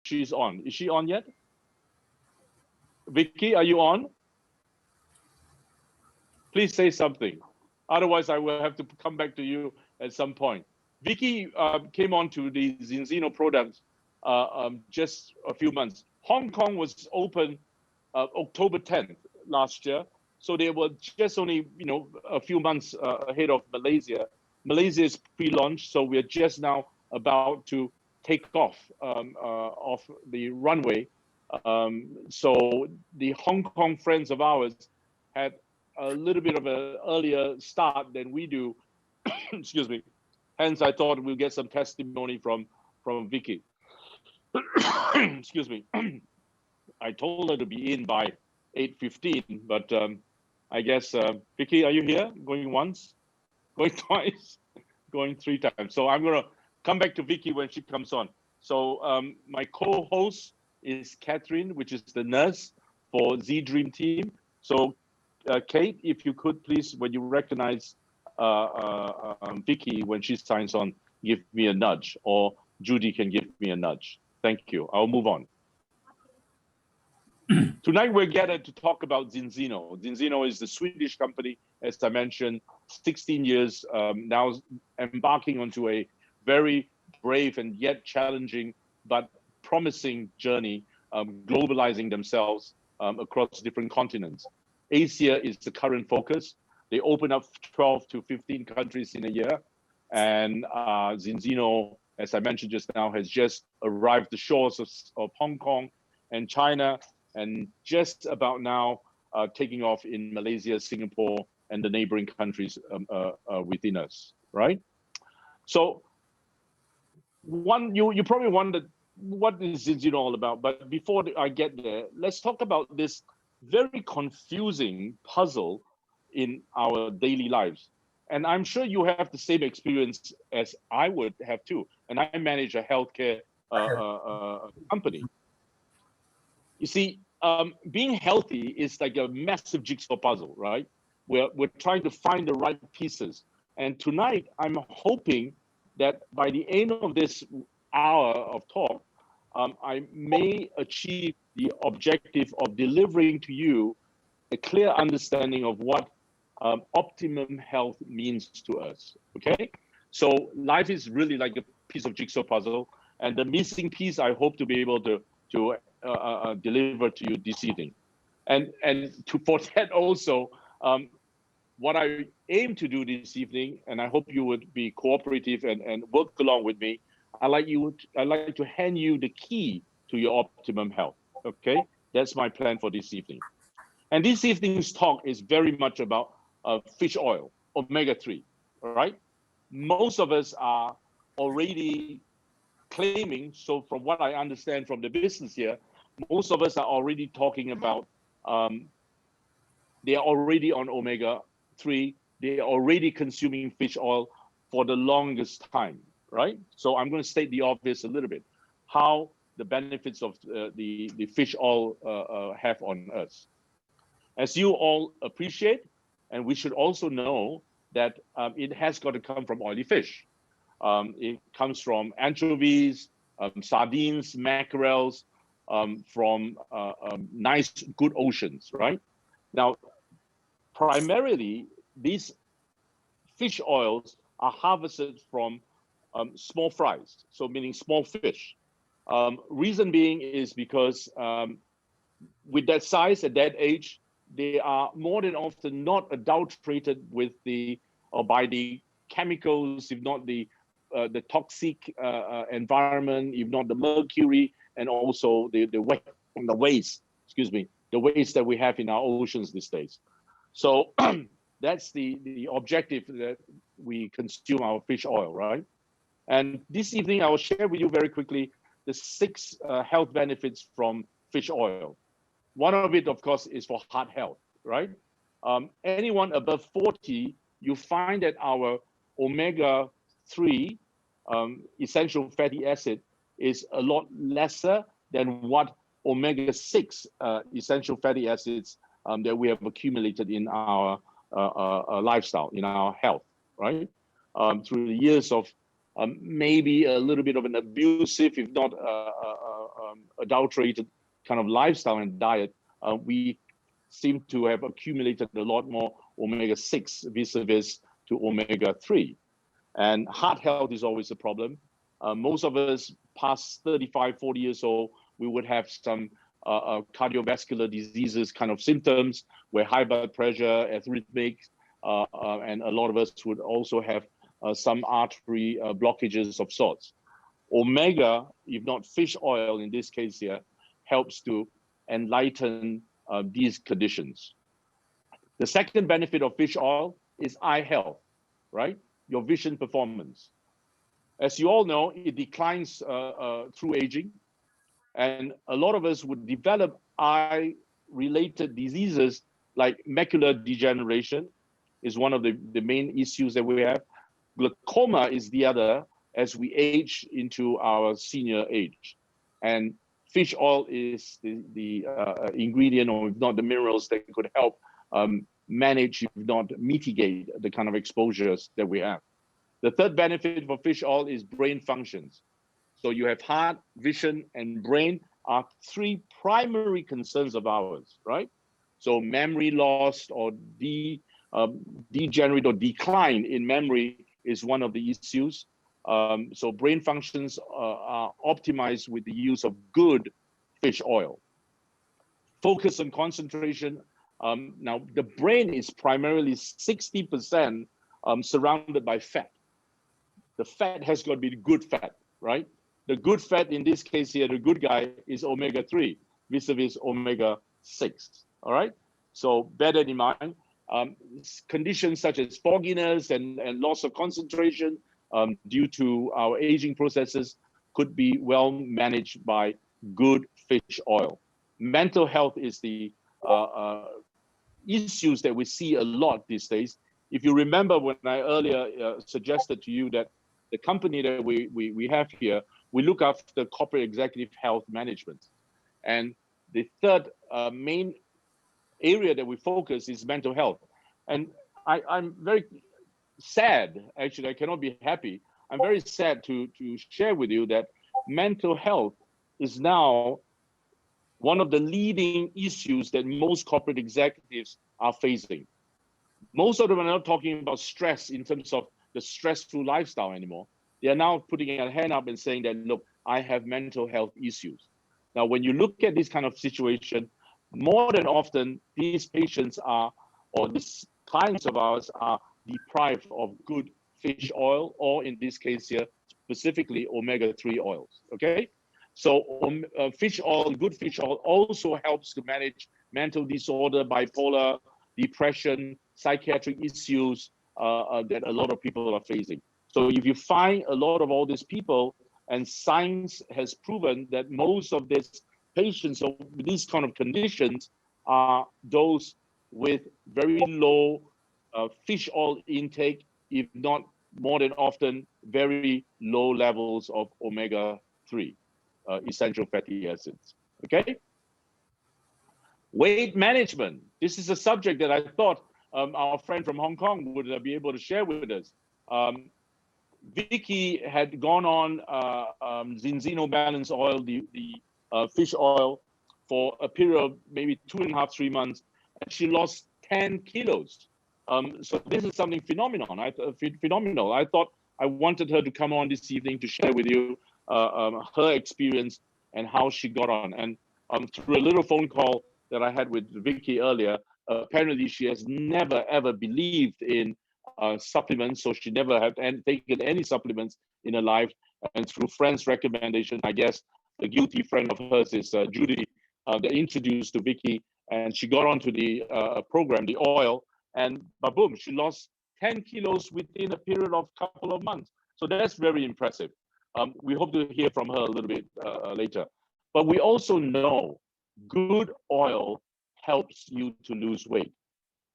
she's on. Is she on yet? Vicky, are you on? Please say something. Otherwise, I will have to come back to you at some point. Vicky came on to the Zinzino products just a few months. Hong Kong was open October 10th last year. So they were just only, a few months ahead of Malaysia. Malaysia is pre-launch, so we're just now about to take off the runway. So the Hong Kong friends of ours had a little bit of an earlier start than we do. Excuse me. Hence, I thought we'll get some testimony from Vicky. Excuse me. I told her to be in by 8:15, but I guess, Vicky, are you here? Going once, going twice, going 3 times. So I'm gonna come back to Vicky when she comes on. So my co-host is Catherine, which is the nurse for Z Dream Team. So Kate, if you could please, when you recognize Vicky when she signs on, give me a nudge, or Judy can give me a nudge. Thank you. I'll move on. Tonight we're gathered to talk about Zinzino. Zinzino is the Swedish company, as I mentioned, 16 years now embarking onto a very brave and yet challenging but promising journey, globalizing themselves across different continents. Asia is the current focus. They open up 12 to 15 countries in a year. And Zinzino, as I mentioned just now, has just arrived the shores of Hong Kong and China, and just about now taking off in Malaysia, Singapore, and the neighboring countries within us, right? So you probably wondered, what is Zinzino all about? But before I get there, let's talk about this very confusing puzzle in our daily lives. And I'm sure you have the same experience as I would have too. And I manage a healthcare company. You see, being healthy is like a massive jigsaw puzzle, right? We're trying to find the right pieces. And tonight, I'm hoping that by the end of this hour of talk, I may achieve the objective of delivering to you a clear understanding of what optimum health means to us, okay? So life is really like a piece of jigsaw puzzle, and the missing piece I hope to be able to deliver to you this evening. And for that also, what I aim to do this evening, and I hope you would be cooperative and work along with me, I'd like to hand you the key to your optimum health, okay? That's my plan for this evening. And this evening's talk is very much about fish oil, omega-3, all right? Most of us are already claiming, so from what I understand from the business here, most of us are already talking about, they are already on omega-3, they are already consuming fish oil for the longest time, right? So I'm going to state the obvious a little bit, how the benefits of the fish oil have on us. As you all appreciate, and we should also know that it has got to come from oily fish. It comes from anchovies, sardines, mackerels, from nice, good oceans, right? Now, primarily, these fish oils are harvested from small fries, so meaning small fish. Reason being is because with that size at that age, they are more than often not adulterated with by the chemicals, if not the toxic environment, if not the mercury, and also the waste, excuse me, the waste that we have in our oceans these days. So that's the objective, that we consume our fish oil, right? And this evening, I will share with you very quickly the 6 health benefits from fish oil. One of it, of course, is for heart health, right? Anyone above 40, you find that our omega-3 essential fatty acid is a lot lesser than what omega-6 essential fatty acids that we have accumulated in our lifestyle, in our health, right? Through the years of maybe a little bit of an abusive, if not adulterated kind of lifestyle and diet, we seem to have accumulated a lot more omega-6 vis-a-vis to omega-3. And heart health is always a problem. Most of us past 35, 40 years old, we would have some cardiovascular diseases kind of symptoms, where high blood pressure, arrhythmic, and a lot of us would also have some artery blockages of sorts. Omega, if not fish oil in this case here, helps to enlighten these conditions. The second benefit of fish oil is eye health, right? Your vision performance. As you all know, it declines through aging, and a lot of us would develop eye-related diseases like macular degeneration is one of the main issues that we have. Glaucoma is the other as we age into our senior age. And fish oil is the ingredient, or if not the minerals, that could help manage, if not mitigate, the kind of exposures that we have. The third benefit for fish oil is brain functions. So you have heart, vision, and brain are three primary concerns of ours, right? So memory loss or degenerate or decline in memory is one of the issues. So brain functions are optimized with the use of good fish oil. Focus and concentration. Now, the brain is primarily 60% surrounded by fat. The fat has got to be good fat, right? The good fat in this case here, the good guy, is omega-3 vis-a-vis omega-6, all right? So bear that in mind. Conditions such as fogginess and loss of concentration due to our aging processes could be well managed by good fish oil. Mental health is the issues that we see a lot these days. If you remember when I earlier suggested to you that the company that we have here, we look after corporate executive health management. And the third main area that we focus is mental health. And I'm very sad, actually, I cannot be happy. I'm very sad to share with you that mental health is now one of the leading issues that most corporate executives are facing. Most of them are not talking about stress in terms of the stressful lifestyle anymore. They are now putting a hand up and saying that, look, I have mental health issues. Now, when you look at this kind of situation, more than often, these patients are, or these clients of ours are deprived of good fish oil, or in this case here, specifically omega-3 oils, okay? So fish oil, good fish oil also helps to manage mental disorder, bipolar, depression, psychiatric issues that a lot of people are facing. So if you find a lot of all these people, and science has proven that most of these patients with these kind of conditions are those with very low fish oil intake, if not more than often, very low levels of omega-3, essential fatty acids, okay? Weight management. This is a subject that I thought our friend from Hong Kong would be able to share with us. Vicky had gone on Zinzino balance oil, the fish oil, for a period of maybe 2.5, 3 months, and she lost 10 kilos. So this is something phenomenal. I thought I wanted her to come on this evening to share with you her experience and how she got on. And through a little phone call that I had with Vicky earlier, apparently she has never ever believed in supplements, so she never had taken any supplements in her life. And through friends' recommendation, I guess the guilty friend of hers is Judy, that introduced to Vicky, and she got onto the program, the oil, and boom, she lost 10 kilos within a period of a couple of months. So that's very impressive. We hope to hear from her a little bit later. But we also know good oil helps you to lose weight.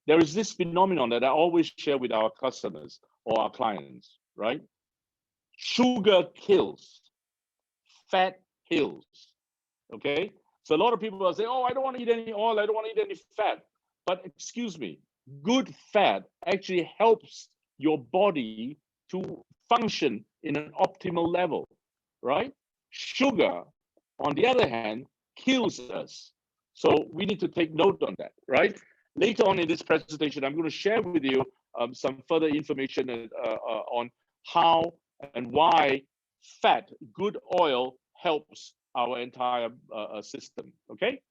There is this phenomenon that I always share with our customers or our clients, right? Sugar kills, fat kills, okay? So a lot of people will say, oh, I don't want to eat any oil, I don't want to eat any fat. But excuse me, good fat actually helps your body to function in an optimal level, right? Sugar on the other hand, kills us. So we need to take note on that, right? Later on in this presentation, I'm going to share with you some further information on how and why fat, good oil, helps our entire system, okay?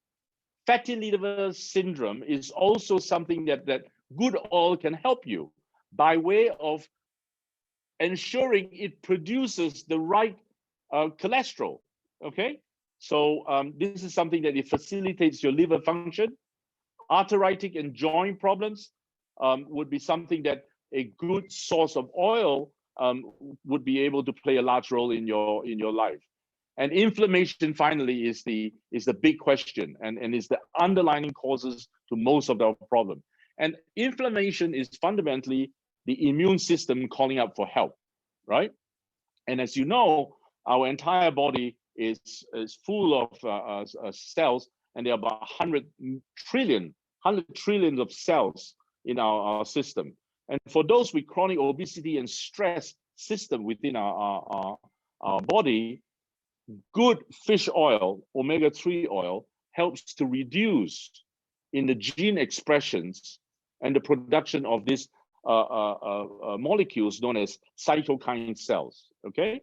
Fatty liver syndrome is also something that good oil can help you by way of ensuring it produces the right cholesterol, okay? So this is something that it facilitates your liver function. Arthritic and joint problems would be something that a good source of oil would be able to play a large role in your life. And inflammation, finally, is the big question, and is the underlying causes to most of our problem. And inflammation is fundamentally the immune system calling out for help, right? And as you know, our entire body is full of cells, and there are about 100 trillions of cells in our system. And for those with chronic obesity and stress system within our body, good fish oil, omega-3 oil, helps to reduce in the gene expressions and the production of these molecules known as cytokine cells, okay?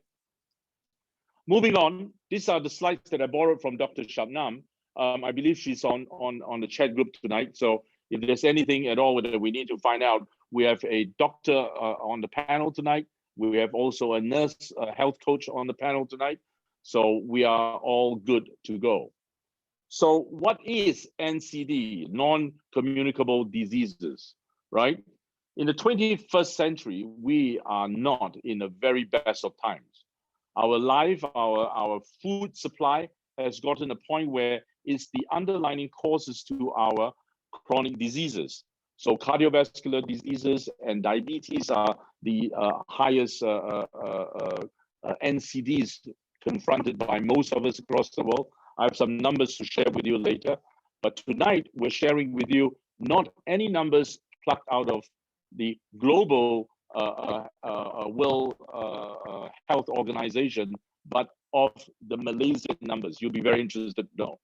Moving on, these are the slides that I borrowed from Dr. Shabnam. I believe she's on the chat group tonight. So if there's anything at all that we need to find out, we have a doctor on the panel tonight. We have also a nurse, health coach on the panel tonight. So we are all good to go. So what is NCD, non-communicable diseases, right? In the 21st century, we are not in the very best of times. Our life, our food supply has gotten a point where it's the underlying causes to our chronic diseases. So cardiovascular diseases and diabetes are the highest NCDs confronted by most of us across the world. I have some numbers to share with you later, but tonight we're sharing with you not any numbers plucked out of the global World Health Organization, but of the Malaysian numbers. You'll be very interested to know.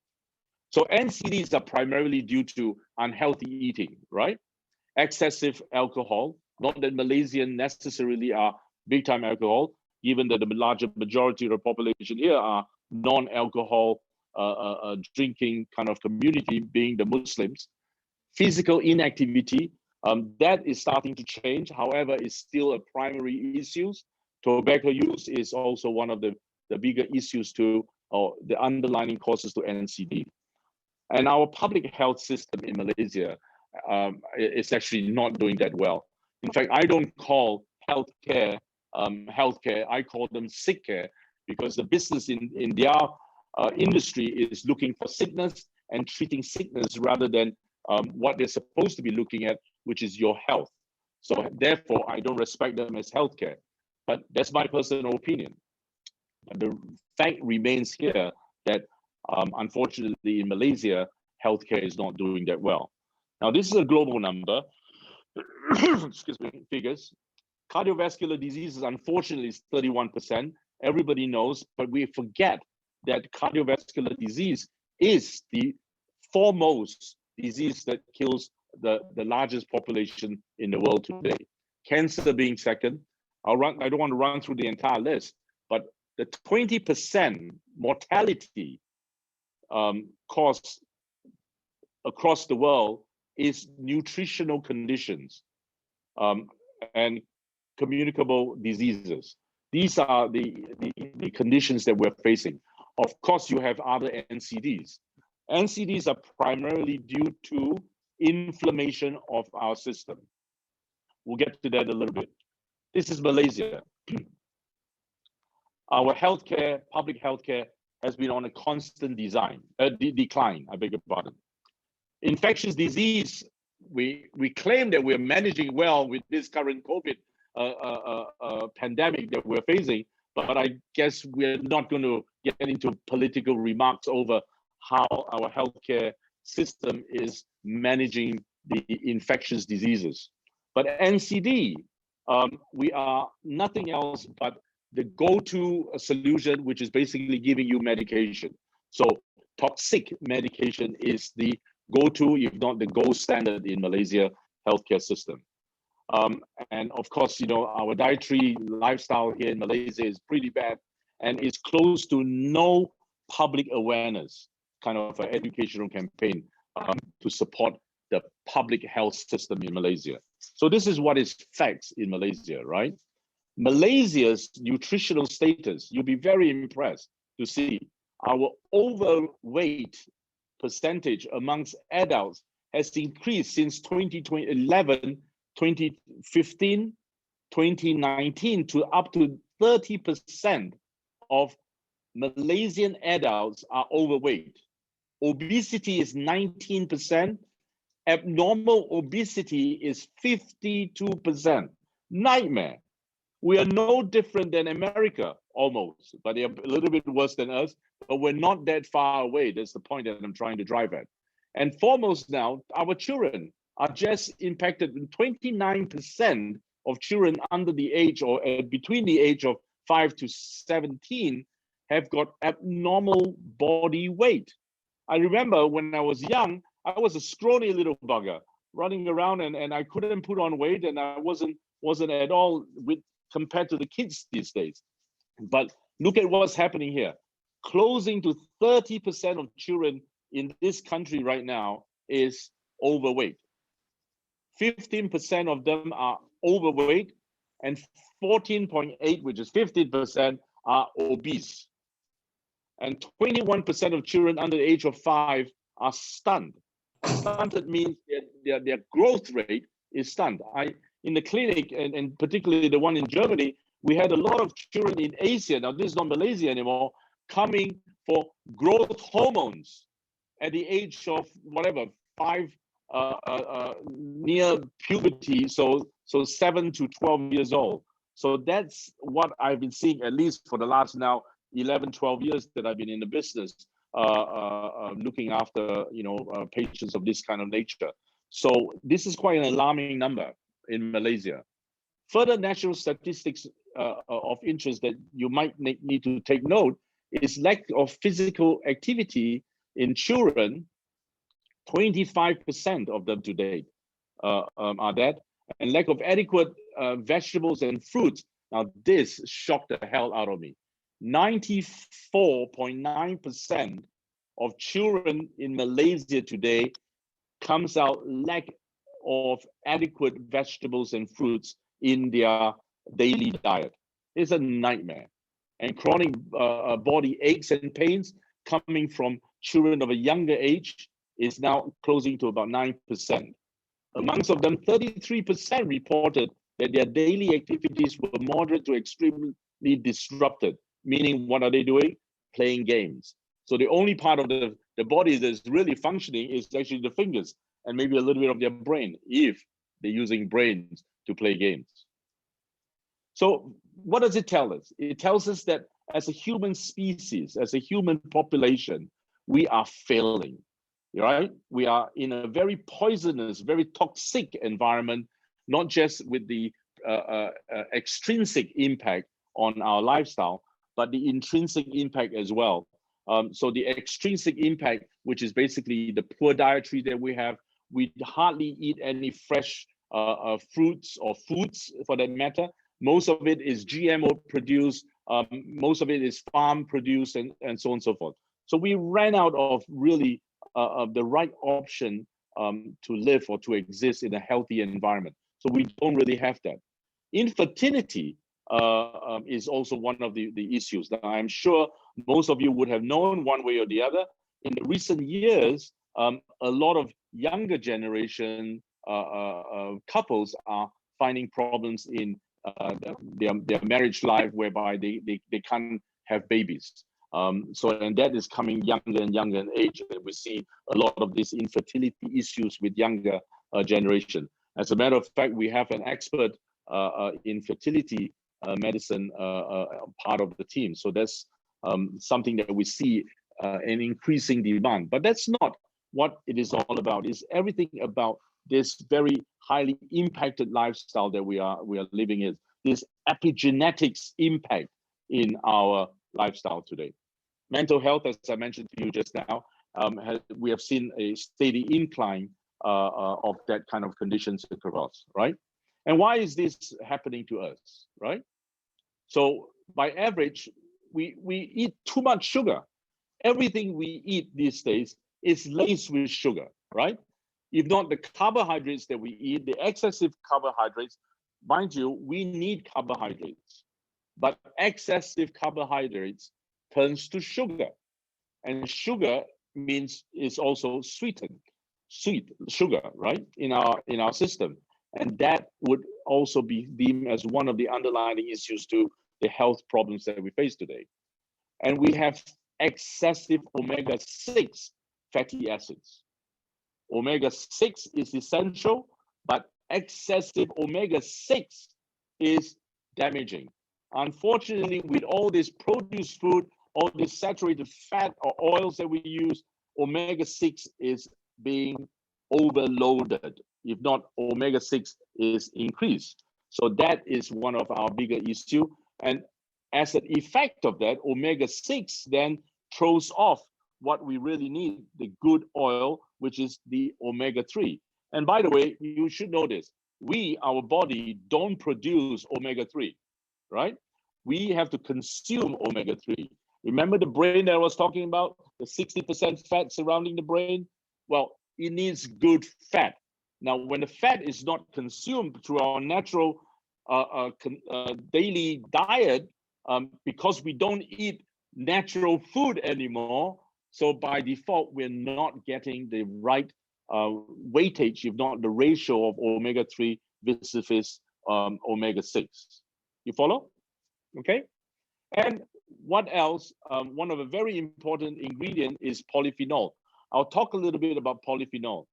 So NCDs are primarily due to unhealthy eating, right? Excessive alcohol, not that Malaysians necessarily are big-time alcohol, given that the larger majority of the population here are non-alcohol drinking kind of community, being the Muslims. Physical inactivity, that is starting to change. However, it's still a primary issue. Tobacco use is also one of the bigger issues to, or the underlying causes to NCD. And our public health system in Malaysia is actually not doing that well. In fact, I don't call healthcare healthcare, I call them sick care, because the business in their industry is looking for sickness and treating sickness rather than what they're supposed to be looking at, which is your health. So therefore, I don't respect them as healthcare, but that's my personal opinion. But the fact remains here that unfortunately in Malaysia, healthcare is not doing that well. Now, this is a global number, excuse me, figures. Cardiovascular diseases, unfortunately, is 31%. Everybody knows, but we forget that cardiovascular disease is the foremost disease that kills the largest population in the world today. Cancer being second. I don't want to run through the entire list, but the 20% mortality caused across the world is nutritional conditions and communicable diseases. These are the conditions that we're facing. Of course, you have other NCDs. NCDs are primarily due to inflammation of our system. We'll get to that a little bit. This is Malaysia. Our healthcare, public healthcare, has been on a constant decline, I beg your pardon. Infectious disease, we claim that we're managing well with this current COVID pandemic that we're facing, but I guess we're not going to get into political remarks over how our healthcare system is managing the infectious diseases. But NCD, we are nothing else but the go-to solution, which is basically giving you medication. So toxic medication is the go-to, if not the gold standard in Malaysia healthcare system. And of course, our dietary lifestyle here in Malaysia is pretty bad, and it's close to no public awareness kind of an educational campaign to support the public health system in Malaysia. So this is what is facts in Malaysia, right? Malaysia's nutritional status, you'll be very impressed to see our overweight percentage amongst adults has increased since 2011, 2015, 2019 to up to 30% of Malaysian adults are overweight. Obesity is 19%. Abnormal obesity is 52%. Nightmare. We are no different than America, almost, but they're a little bit worse than us, but we're not that far away. That's the point that I'm trying to drive at. And foremost now, our children are just impacted. 29% of children under the age or between the age of 5 to 17 have got abnormal body weight. I remember when I was young, I was a scrawny little bugger running around, and I couldn't put on weight, and I wasn't at all compared to the kids these days. But look at what's happening here. Closing to 30% of children in this country right now is overweight. 15% of them are overweight, and 14.8, which is 15%, are obese. And 21% of children under the age of 5 are stunned. Stunted means their growth rate is stunned. In the clinic, and particularly the one in Germany, we had a lot of children in Asia, now this is not Malaysia anymore, coming for growth hormones at the age of whatever, 5, near puberty, so 7 to 12 years old. So that's what I've been seeing, at least for the last now 11, 12 years that I've been in the business, looking after patients of this kind of nature. So this is quite an alarming number in Malaysia. Further national statistics of interest that you might need to take note is lack of physical activity in children. 25% of them to date are that, and lack of adequate vegetables and fruits. Now this shocked the hell out of me. 94.9% of children in Malaysia today comes out lack of adequate vegetables and fruits in their daily diet. It's a nightmare. And chronic body aches and pains coming from children of a younger age is now closing to about 9%. Amongst of them, 33% reported that their daily activities were moderate to extremely disrupted. Meaning, what are they doing? Playing games. So the only part of the body that's really functioning is actually the fingers and maybe a little bit of their brain, if they're using brains to play games. So what does it tell us? It tells us that as a human species, as a human population, we are failing, right? We are in a very poisonous, very toxic environment, not just with the extrinsic impact on our lifestyle, but the intrinsic impact as well. So the extrinsic impact, which is basically the poor dietary that we have, we hardly eat any fresh fruits or foods for that matter. Most of it is GMO produced, most of it is farm produced, and so on and so forth. So we ran out of really the right option to live or to exist in a healthy environment. So we don't really have that. Infertility is also one of the issues. Now, I'm sure most of you would have known one way or the other. In the recent years, a lot of younger generation couples are finding problems in their marriage life, whereby they can't have babies. And that is coming younger and younger in age. And we see a lot of these infertility issues with younger generation. As a matter of fact, we have an expert in fertility medicine part of the team. So that's something that we see an increasing demand. But that's not what it is all about. It's everything about this very highly impacted lifestyle that we are living in, this epigenetics impact in our lifestyle today. Mental health, as I mentioned to you just now, we have seen a steady incline of that kind of conditions across, right? And why is this happening to us, right? So by average, we eat too much sugar. Everything we eat these days is laced with sugar, right? If not the carbohydrates that we eat, the excessive carbohydrates, mind you, we need carbohydrates, but excessive carbohydrates turns to sugar, and sugar means is also sweetened, sweet sugar, right, in our system, and that would also be deemed as one of the underlying issues to the health problems that we face today. And we have excessive omega-6 fatty acids. Omega-6 is essential, but excessive omega-6 is damaging. Unfortunately, with all this produce food, all this saturated fat or oils that we use, omega-6 is being overloaded. If not, omega-6 is increased. So that is one of our bigger issue. And as an effect of that, omega-6 then throws off what we really need, the good oil, which is the omega-3. And by the way, you should know this. We, our body, don't produce omega-3, right? We have to consume omega-3. Remember the brain that I was talking about, the 60% fat surrounding the brain? Well, it needs good fat. Now, when the fat is not consumed through our natural daily diet, because we don't eat natural food anymore, so by default, we're not getting the right weightage, if not the ratio of omega-3 versus omega-6. You follow? Okay. And what else? One of the very important ingredient is polyphenol. I'll talk a little bit about polyphenol.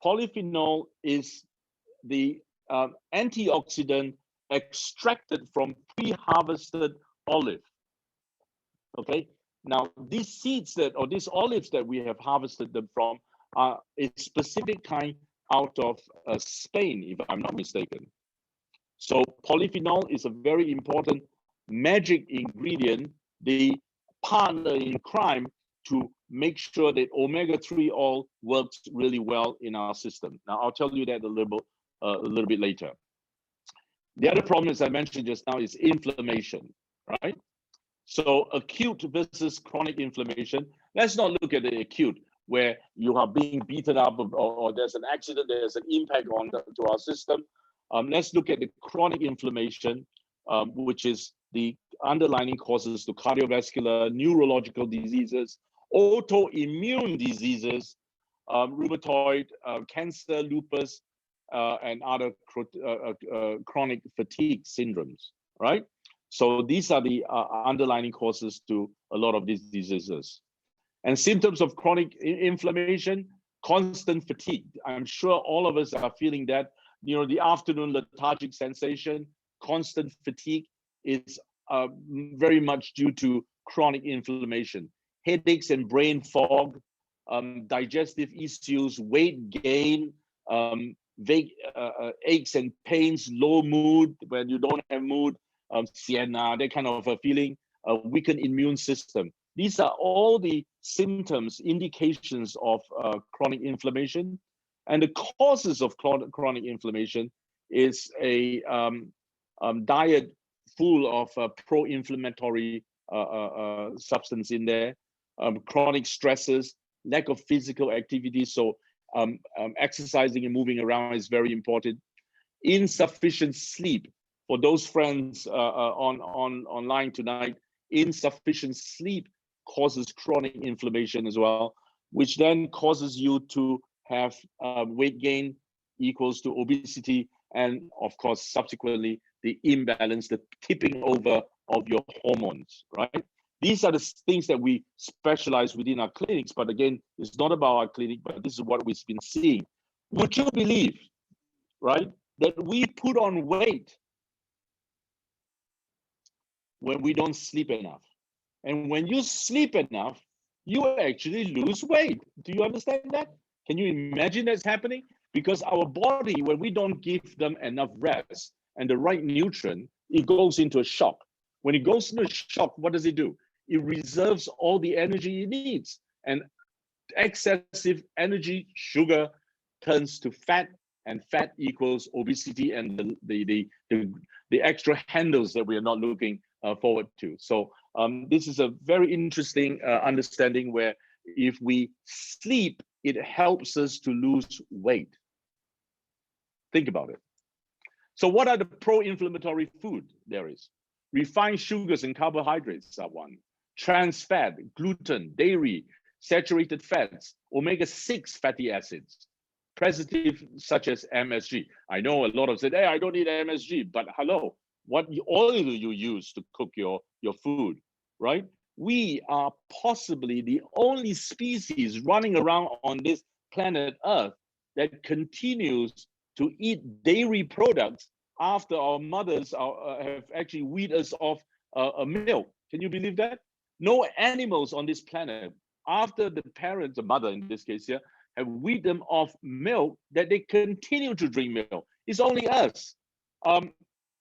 Polyphenol is the antioxidant extracted from pre-harvested olive. Okay. Now, these seeds that, or these olives that we have harvested them from, are a specific kind out of Spain, if I'm not mistaken. So polyphenol is a very important magic ingredient, the partner in crime to make sure that omega-3 oil works really well in our system. Now, I'll tell you that a little bit later. The other problem, as I mentioned just now, is inflammation, right? So acute versus chronic inflammation. Let's not look at the acute, where you are being beaten up or there's an accident, there's an impact to our system. Let's look at the chronic inflammation, which is the underlying causes to cardiovascular, neurological diseases, autoimmune diseases, rheumatoid, cancer, lupus, and other chronic fatigue syndromes, right? So these are the underlying causes to a lot of these diseases. And symptoms of chronic inflammation, constant fatigue. I'm sure all of us are feeling that, you know, the afternoon lethargic sensation, constant fatigue is very much due to chronic inflammation. Headaches and brain fog, digestive issues, weight gain, aches and pains, low mood when you don't have mood, sienna, that kind of a feeling, weakened immune system. These are all the symptoms, indications of chronic inflammation. And the causes of chronic inflammation is a diet full of pro-inflammatory substance in there, chronic stresses, lack of physical activity. So exercising and moving around is very important. Insufficient sleep. For those friends online tonight, insufficient sleep causes chronic inflammation as well, which then causes you to have weight gain equals to obesity, and of course, subsequently, the imbalance, the tipping over of your hormones, right? These are the things that we specialize within our clinics, but again, it's not about our clinic, but this is what we've been seeing. Would you believe, right, that we put on weight when we don't sleep enough? And when you sleep enough, you actually lose weight. Do you understand that? Can you imagine that's happening? Because our body, when we don't give them enough rest and the right nutrient, it goes into a shock. When it goes into a shock, what does it do? it reserves all the energy it needs. And excessive energy, sugar, turns to fat, and fat equals obesity and the extra handles that we are not looking forward to. So this is a very interesting understanding where if we sleep, it helps us to lose weight. Think about it. So what are the pro-inflammatory food there is? Refined sugars and carbohydrates are one. Trans fat, gluten, dairy, saturated fats, omega-6 fatty acids, preservative such as MSG. I know a lot of said, hey, I don't need MSG, but hello, what oil do you use to cook your food, right? We are possibly the only species running around on this planet Earth that continues to eat dairy products after our mothers have actually weaned us off milk. Can you believe that? No animals on this planet, after the parents, the mother in this case here, have weaned them off milk, that they continue to drink milk. It's only us.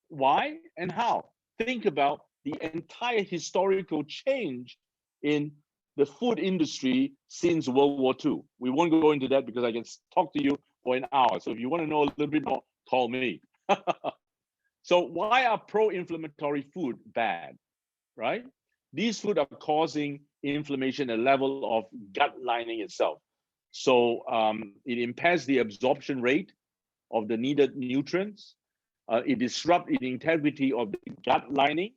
Why and how? Think about the entire historical change in the food industry since World War II. We won't go into that because I can talk to you for an hour. So if you want to know a little bit more, call me. So why are pro-inflammatory food bad, right? These food are causing inflammation at the level of gut lining itself. So it impairs the absorption rate of the needed nutrients. It disrupts the integrity of the gut lining.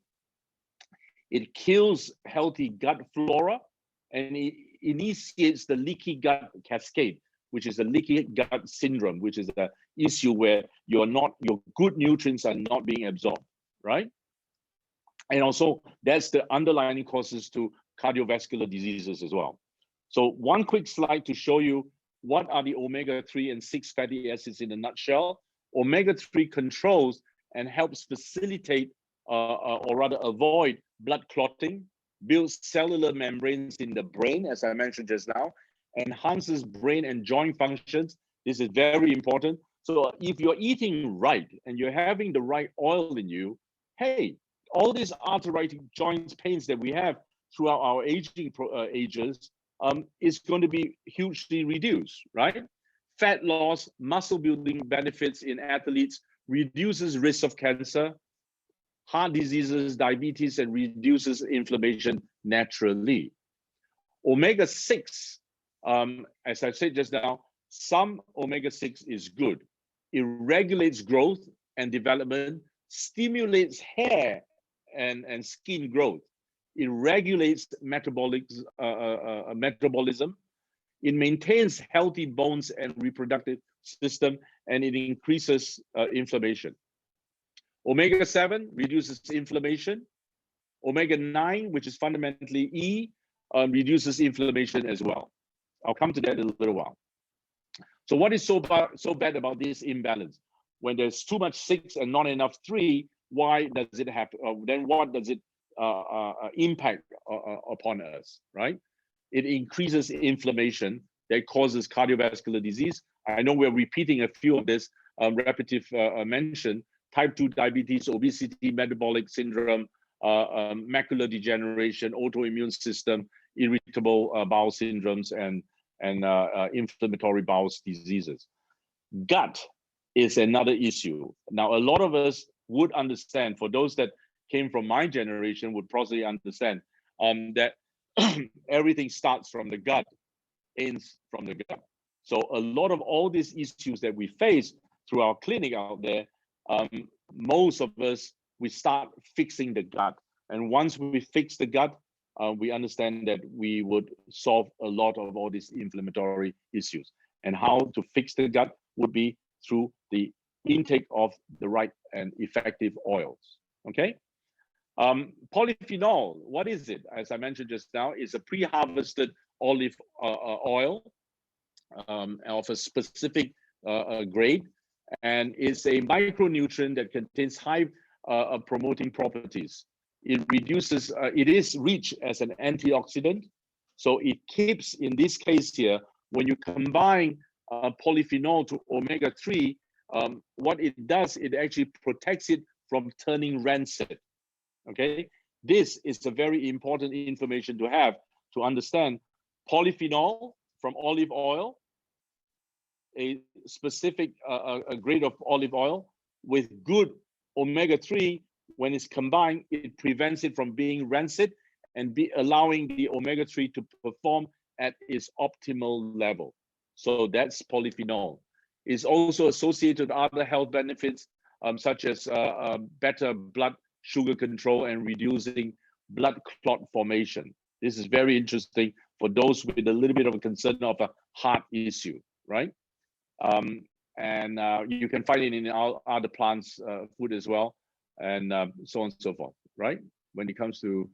It kills healthy gut flora, and it initiates the leaky gut cascade, which is a leaky gut syndrome, which is the issue where your good nutrients are not being absorbed, right? And also that's the underlying causes to cardiovascular diseases as well. So one quick slide to show you what are the omega-3 and 6 fatty acids in a nutshell. Omega-3 controls and helps facilitate or rather avoid blood clotting, builds cellular membranes in the brain, as I mentioned just now, enhances brain and joint functions. This is very important. So if you're eating right and you're having the right oil in you, hey, all these arthritic joints pains that we have throughout our aging ages is going to be hugely reduced, right? Fat loss, muscle building benefits in athletes, reduces risk of cancer, heart diseases, diabetes, and reduces inflammation naturally. Omega-6, as I said just now, some omega-6 is good. It regulates growth and development, stimulates hair and skin growth. It regulates metabolism. It maintains healthy bones and reproductive system, and it increases inflammation. Omega-7 reduces inflammation. Omega-9, which is fundamentally E, reduces inflammation as well. I'll come to that in a little while. So what is so bad about this imbalance? When there's too much 6 and not enough 3, why does it happen? Then what does it impact upon us, right? It increases inflammation that causes cardiovascular disease. I know we're repeating a few of this repetitive mention: type 2 diabetes, obesity, metabolic syndrome, macular degeneration, autoimmune system, irritable bowel syndromes, and inflammatory bowel diseases. Gut is another issue. Now, a lot of us would understand, for those that came from my generation would probably understand that everything starts from the gut, ends from the gut. So a lot of all these issues that we face through our clinic out there, most of us, we start fixing the gut. And once we fix the gut, we understand that we would solve a lot of all these inflammatory issues. And how to fix the gut would be through the intake of the right and effective oils, okay? Polyphenol, what is it? As I mentioned just now, it's a pre-harvested olive oil of a specific grade, and it's a micronutrient that contains high promoting properties. It reduces, it is rich as an antioxidant, so it keeps, in this case here, when you combine polyphenol to omega-3, what it does, it actually protects it from turning rancid. Okay, This is a very important information to have to understand. Polyphenol from olive oil, a specific a grade of olive oil with good omega-3, when it's combined, it prevents it from being rancid and allowing the omega-3 to perform at its optimal level. So that's polyphenol. It's also associated with other health benefits, such as better blood sugar control and reducing blood clot formation. This is very interesting for those with a little bit of a concern of a heart issue, right? And you can find it in other plants food as well, and so on and so forth, right? When it comes to,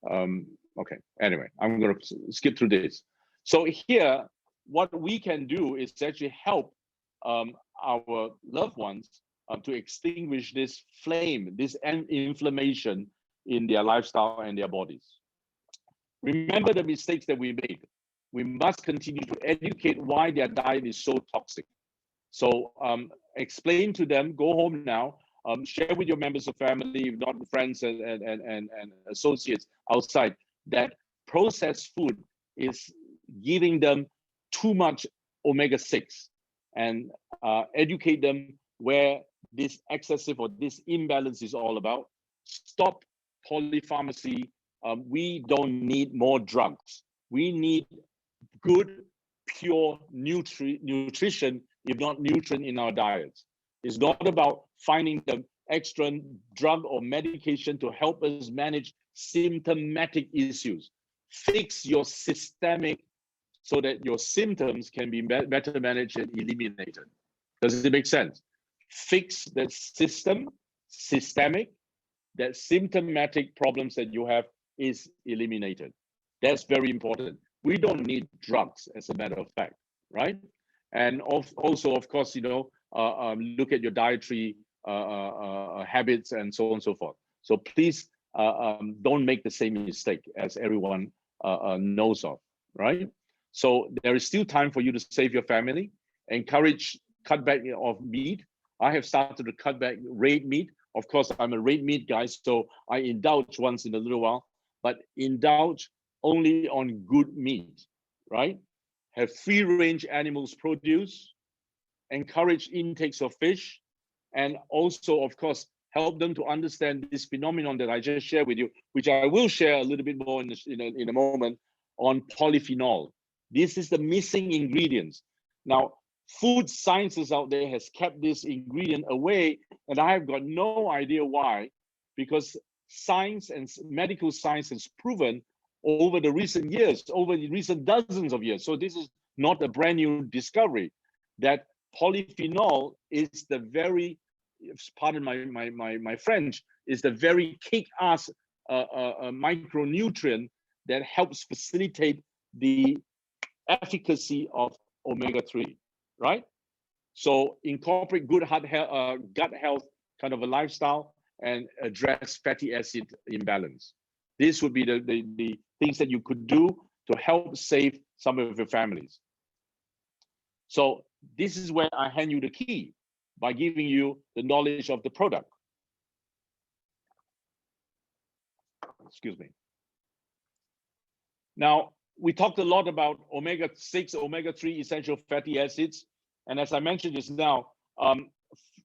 okay, anyway, I'm gonna skip through this. So here, what we can do is actually help our loved ones to extinguish this flame, this inflammation in their lifestyle and their bodies. Remember the mistakes that we made. We must continue to educate why their diet is so toxic. So explain to them, go home now, share with your members of family, if not friends and associates outside, that processed food is giving them too much omega-6, and educate them where this excessive or this imbalance is all about. Stop polypharmacy. We don't need more drugs. We need good, pure nutrition, if not nutrient, in our diets. It's not about finding the extra drug or medication to help us manage symptomatic issues. Fix your systemic so that your symptoms can be better managed and eliminated. Does it make sense? Fix that systemic, that symptomatic problems that you have is eliminated. That's very important. We don't need drugs, as a matter of fact, right? And also, of course, you know, look at your dietary habits and so on and so forth. So please don't make the same mistake as everyone knows of, right? So there is still time for you to save your family. Encourage cutback of meat. I have started to cut back red meat. Of course, I'm a red meat guy, so I indulge once in a little while, but indulge only on good meat, right? Have free-range animals produce, encourage intakes of fish, and also, of course, help them to understand this phenomenon that I just shared with you, which I will share a little bit more in a moment, on polyphenol. This is the missing ingredients. Now, food sciences out there has kept this ingredient away, and I have got no idea why, because science and medical science has proven over the recent years, over the recent dozens of years, so this is not a brand new discovery, that polyphenol is the very, pardon my French, is the very kick-ass micronutrient that helps facilitate the efficacy of omega-3, right? So incorporate good gut health kind of a lifestyle and address fatty acid imbalance. This would be the things that you could do to help save some of your families. So this is where I hand you the key by giving you the knowledge of the product. Excuse me. Now, we talked a lot about omega-6, omega-3 essential fatty acids. And as I mentioned just now,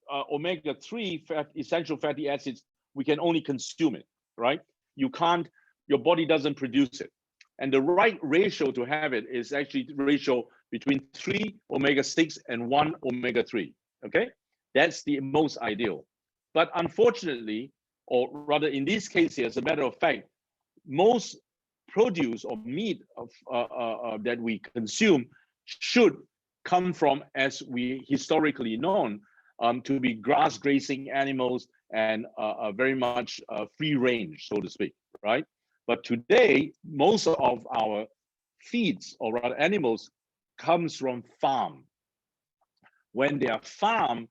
omega-3 essential fatty acids, we can only consume it, right? You can't, your body doesn't produce it. And the right ratio to have it is actually the ratio between 3 omega-6 and 1 omega-3, okay? That's the most ideal. But unfortunately, or rather in this case here, as a matter of fact, most produce or meat that we consume should come from, as we historically known, to be grass grazing animals and very much free range, so to speak, right? But today, most of our feeds, or rather animals, comes from farm. When they are farmed,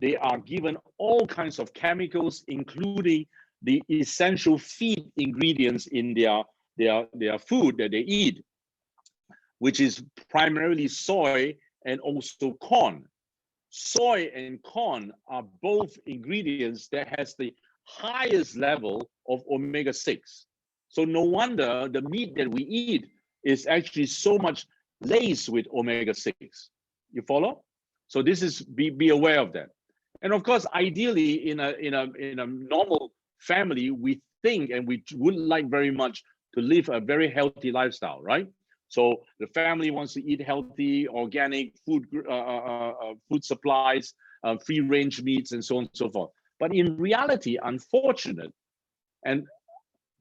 they are given all kinds of chemicals, including the essential feed ingredients in their food that they eat, which is primarily soy and also corn. Soy and corn are both ingredients that has the highest level of omega-6. So no wonder the meat that we eat is actually so much laced with omega-6. You follow? So this is be aware of that. And of course, ideally, in a normal family, we think and we would like very much to live a very healthy lifestyle, right? So the family wants to eat healthy, organic food, food supplies, free-range meats, and so on and so forth. But in reality, unfortunate, and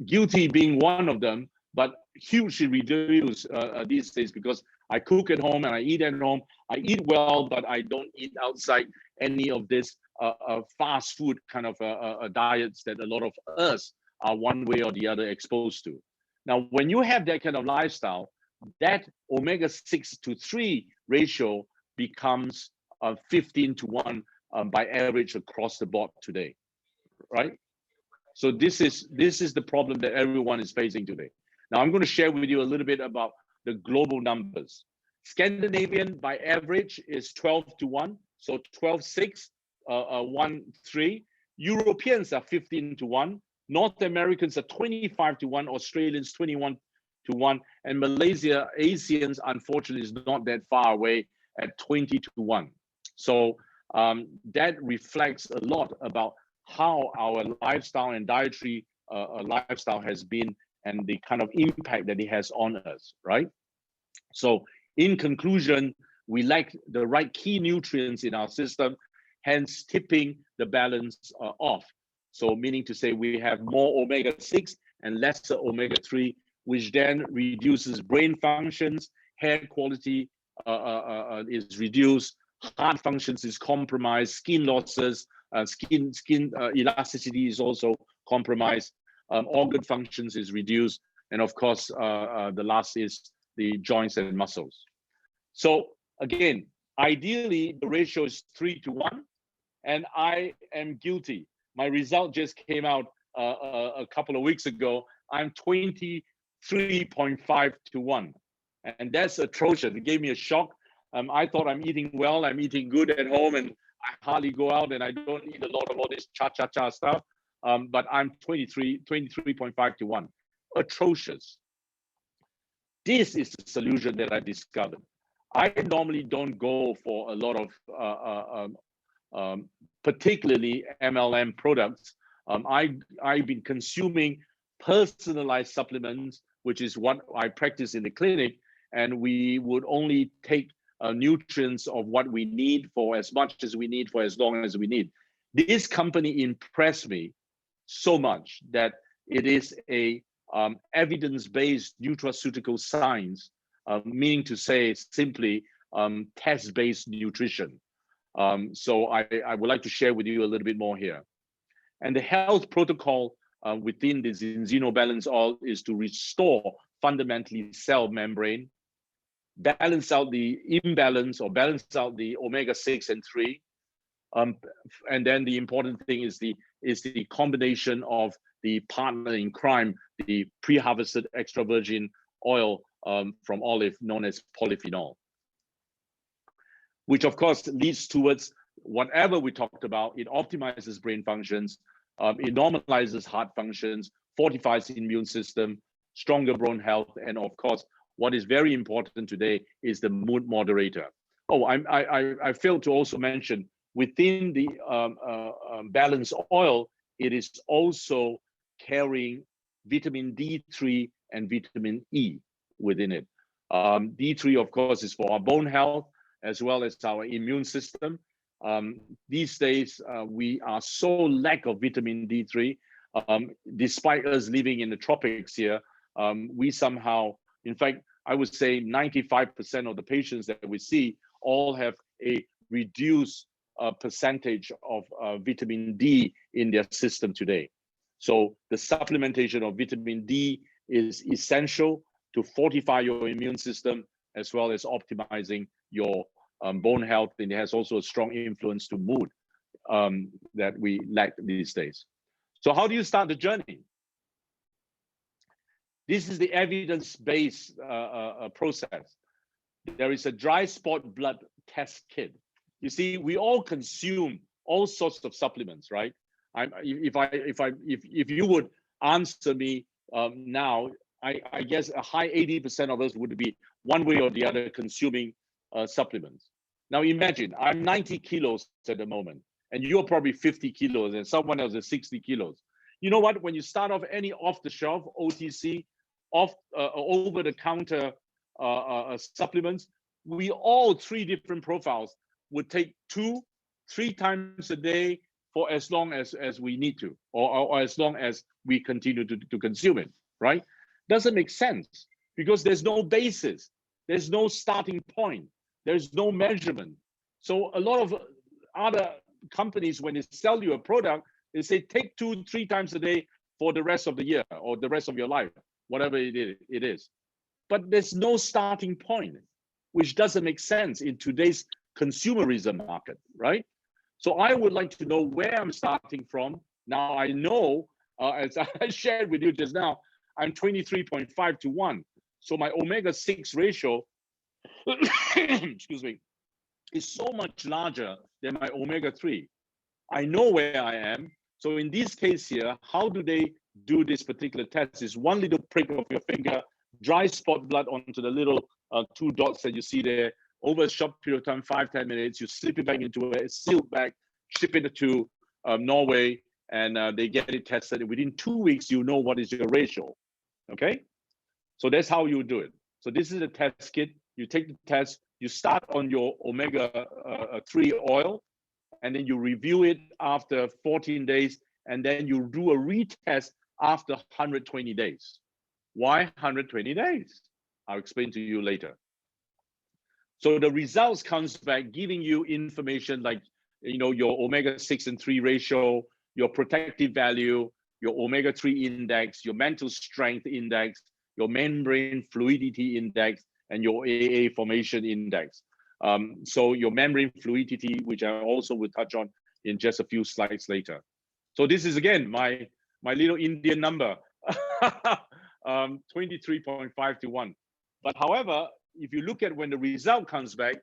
guilty being one of them, but hugely reduced these days, because I cook at home and I eat at home. I eat well, but I don't eat outside any of this fast food kind of diets that a lot of us are one way or the other exposed to. Now, when you have that kind of lifestyle, that omega-6 to 3 ratio becomes 15 to 1 by average across the board today, right? So this is the problem that everyone is facing today. Now I'm going to share with you a little bit about the global numbers. Scandinavian by average is 12 to 1, so 12.6, 1.3. Europeans are 15 to 1. North Americans are 25 to 1. Australians 21 to 1. And Malaysia, Asians, unfortunately, is not that far away at 20 to 1. So that reflects a lot about how our lifestyle and dietary lifestyle has been and the kind of impact that it has on us, right? So in conclusion, we lack the right key nutrients in our system, hence tipping the balance off. So meaning to say we have more omega-6 and lesser omega-3, which then reduces brain functions, hair quality is reduced, heart functions is compromised, skin losses, skin elasticity is also compromised, organ functions is reduced, and of course, the last is the joints and muscles. So again, ideally, the ratio is 3 to 1, and I am guilty. My result just came out a couple of weeks ago. I'm 23.5 to 1, and that's atrocious. It gave me a shock. I thought I'm eating well, I'm eating good at home, and I hardly go out, and I don't eat a lot of all this cha-cha-cha stuff. But I'm 23.5 to 1. Atrocious. This is the solution that I discovered. I normally don't go for a lot of particularly MLM products. I've been consuming personalized supplements, which is what I practice in the clinic, and we would only take nutrients of what we need for as much as we need for as long as we need. This company impressed me so much that it is a evidence-based nutraceutical science, meaning to say simply test-based nutrition. So I would like to share with you a little bit more here. And the health protocol within the Zinzino Balance Oil is to restore fundamentally cell membrane, balance out the imbalance or balance out the omega-6 and 3. And then the important thing is the combination of the partner in crime, the pre-harvested extra virgin oil from olive known as polyphenol, which of course leads towards whatever we talked about. It optimizes brain functions, it normalizes heart functions, fortifies the immune system, stronger bone health, and of course, what is very important today is the mood moderator. Oh, I failed to also mention within the balance oil, it is also carrying vitamin D3 and vitamin E within it. D3, of course, is for our bone health as well as our immune system. These days, we are so lack of vitamin D3. Despite us living in the tropics here, we somehow, in fact, I would say 95% of the patients that we see all have a reduced percentage of vitamin D in their system today. So the supplementation of vitamin D is essential to fortify your immune system as well as optimizing your bone health, and it has also a strong influence to mood that we lack these days. So how do you start the journey? This is the evidence-based process. There is a dry spot blood test kit. You see, we all consume all sorts of supplements, right? If you would answer me now, I guess a high 80% of us would be one way or the other consuming supplements. Now imagine I'm 90 kilos at the moment, and you're probably 50 kilos, and someone else is 60 kilos. You know what? When you start off any off-the-shelf OTC, over-the-counter supplements, we all three different profiles would take 2-3 times a day for as long as we need to, or as long as we continue to consume it, right? Doesn't make sense because there's no basis, there's no starting point, there's no measurement. So a lot of other companies, when they sell you a product, they say take 2-3 times a day for the rest of the year or the rest of your life, whatever it is. But there's no starting point, which doesn't make sense in today's consumerism market, right? So I would like to know where I'm starting from. Now I know, as I shared with you just now, I'm 23.5 to 1. So my omega-6 ratio, excuse me, is so much larger than my omega-3. I know where I am. So in this case here, how do they do this particular test? Is one little prick of your finger, dry spot blood onto the little 2 dots that you see there. Over a short period of time, 5-10 minutes, you slip it back into a sealed bag, ship it to Norway, and they get it tested. Within 2 weeks, you know what is your ratio. Okay, so that's how you do it. So this is a test kit. You take the test, you start on your omega-3 oil, and then you review it after 14 days, and then you do a retest after 120 days. Why 120 days? I'll explain to you later. So the results comes back giving you information like, you know, your omega-6 and 3 ratio, your protective value, your omega-3 index, your mental strength index, your membrane fluidity index, and your AA formation index. So your membrane fluidity, which I also will touch on in just a few slides later. So this is again my little Indian number, 23.5 to 1. But however, if you look at when the result comes back,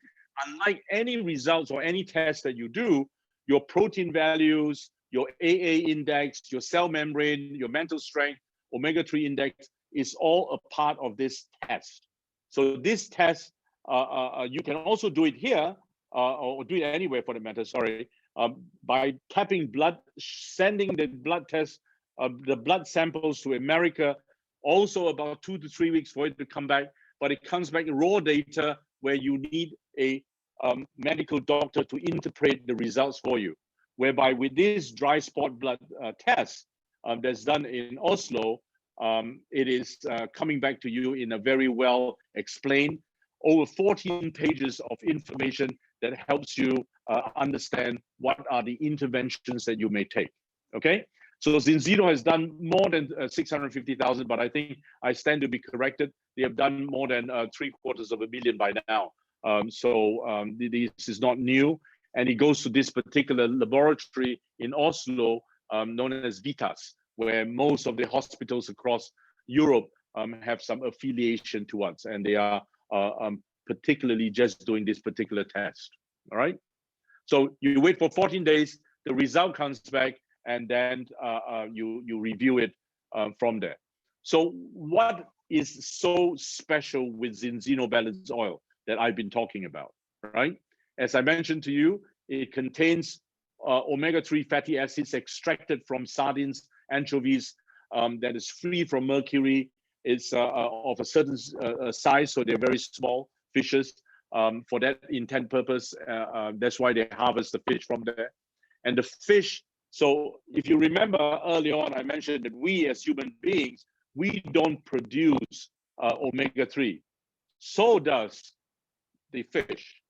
unlike any results or any test that you do, your protein values, your AA index, your cell membrane, your mental strength, omega-3 index is all a part of this test. So this test, you can also do it here, or do it anywhere for the matter, sorry, by tapping blood, sending the blood test, the blood samples to America, also about 2 to 3 weeks for it to come back, but it comes back raw data where you need a medical doctor to interpret the results for you. Whereby with this dry spot blood test that's done in Oslo, it is coming back to you in a very well explained, over 14 pages of information that helps you understand what are the interventions that you may take, okay? So Zinzino has done more than 650,000, but I think I stand to be corrected. They have done more than 750,000 by now. This is not new. And it goes to this particular laboratory in Oslo, known as Vitas, where most of the hospitals across Europe have some affiliation to us, and they are particularly just doing this particular test. All right. So you wait for 14 days, the result comes back, and then you review it from there. So what is so special with Zinzino Balance Oil that I've been talking about, right? As I mentioned to you, it contains omega-3 fatty acids extracted from sardines, anchovies, that is free from mercury. It's of a certain size, so they're very small fishes. For that intent purpose, that's why they harvest the fish from there. And the fish, so if you remember early on, I mentioned that we as human beings, we don't produce omega-3. So does the fish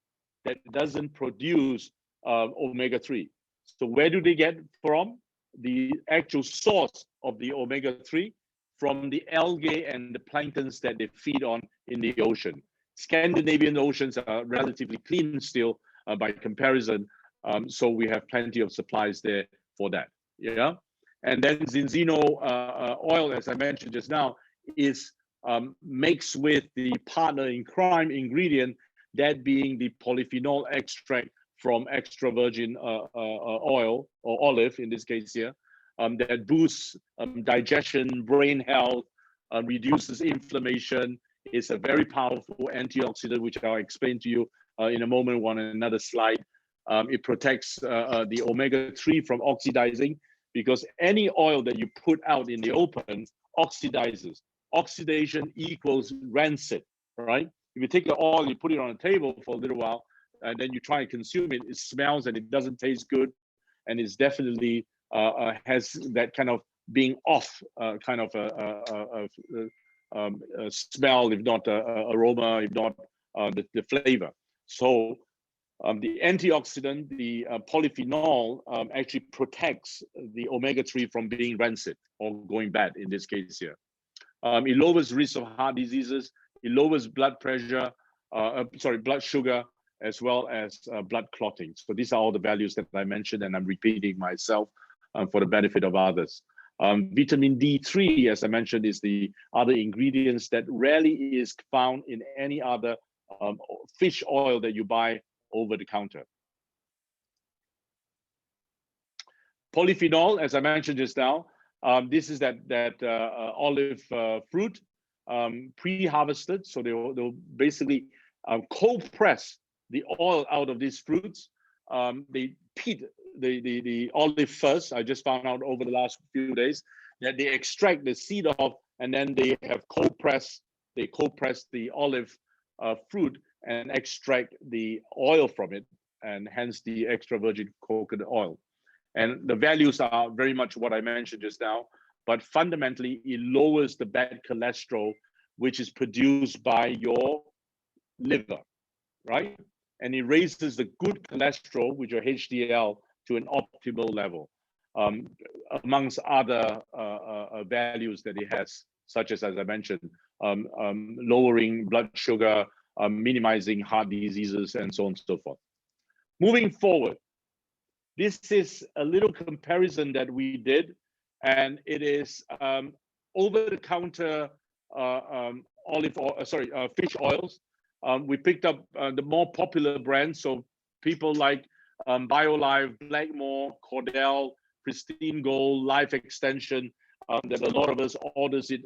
that doesn't produce omega-3. So where do they get from? The actual source of the omega-3 from the algae and the planktons that they feed on in the ocean. Scandinavian oceans are relatively clean still by comparison, so we have plenty of supplies there for that. Yeah, and then Zinzino oil, as I mentioned just now, is mixed with the partner in crime ingredient, that being the polyphenol extract from extra virgin oil or olive in this case here, that boosts digestion, brain health, reduces inflammation. It's a very powerful antioxidant, which I'll explain to you in a moment on another slide. It protects the omega-3 from oxidizing, because any oil that you put out in the open oxidizes. Oxidation equals rancid, right? If you take the oil, you put it on a table for a little while, and then you try and consume it, it smells and it doesn't taste good, and it's definitely has that kind of being off kind of a smell, if not aroma, if not the flavor. So the antioxidant, the polyphenol, actually protects the omega-3 from being rancid or going bad in this case here. It lowers risk of heart diseases. It lowers blood pressure, blood sugar, as well as blood clotting. So these are all the values that I mentioned, and I'm repeating myself for the benefit of others. Vitamin D3, as I mentioned, is the other ingredients that rarely is found in any other fish oil that you buy over the counter. Polyphenol, as I mentioned just now, this is that olive fruit, pre-harvested. So they'll basically cold press the oil out of these fruits. They pit the olive first. I just found out over the last few days that they extract the seed off, and then they have cold press. They cold press the olive fruit and extract the oil from it, and hence the extra virgin coconut oil. And the values are very much what I mentioned just now, but fundamentally it lowers the bad cholesterol, which is produced by your liver, right? And it raises the good cholesterol, which are HDL, to an optimal level, amongst other values that it has, such as I mentioned, lowering blood sugar, minimizing heart diseases, and so on and so forth. Moving forward, this is a little comparison that we did, and it is over-the-counter fish oils. We picked up the more popular brands, so people like BioLife, Blackmore, Cordell, Pristine Gold, Life Extension, that a lot of us orders it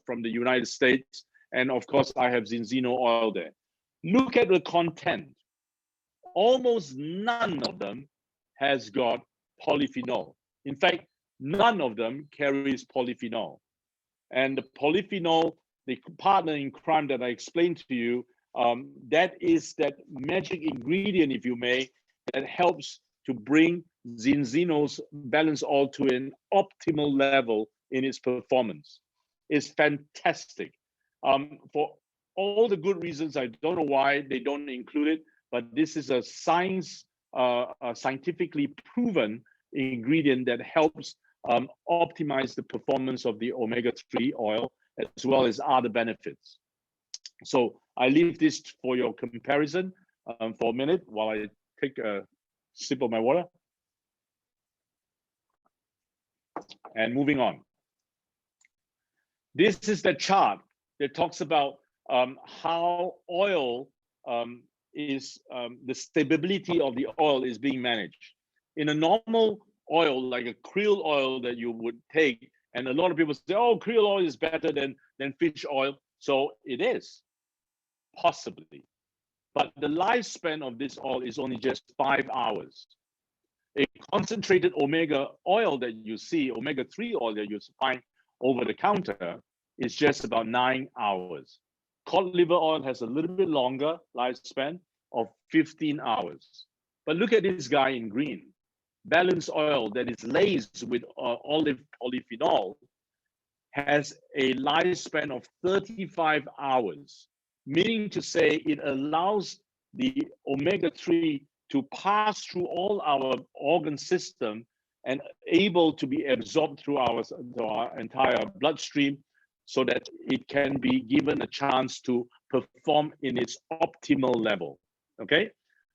from the United States. And of course, I have Zinzino oil there. Look at the content. Almost none of them has got polyphenol. In fact, none of them carries polyphenol. And the polyphenol, the partner in crime that I explained to you, that is that magic ingredient, if you may, that helps to bring Zinzino's balance oil to an optimal level in its performance. It's fantastic. For all the good reasons, I don't know why they don't include it, but this is a scientifically proven ingredient that helps optimize the performance of the omega-3 oil, as well as other benefits. So I leave this for your comparison for a minute while I take a sip of my water. And moving on. This is the chart that talks about how oil is, the stability of the oil is being managed. In a normal oil, like a krill oil that you would take, and a lot of people say, oh, krill oil is better than fish oil. So it is, possibly. But the lifespan of this oil is only just 5 hours. A concentrated omega oil that you see, omega-3 oil that you find over the counter, is just about 9 hours. Cod liver oil has a little bit longer lifespan of 15 hours. But look at this guy in green. Balanced oil that is laced with olive polyphenol has a lifespan of 35 hours, meaning to say it allows the omega-3 to pass through all our organ system and able to be absorbed through our entire bloodstream, so that it can be given a chance to perform in its optimal level, okay?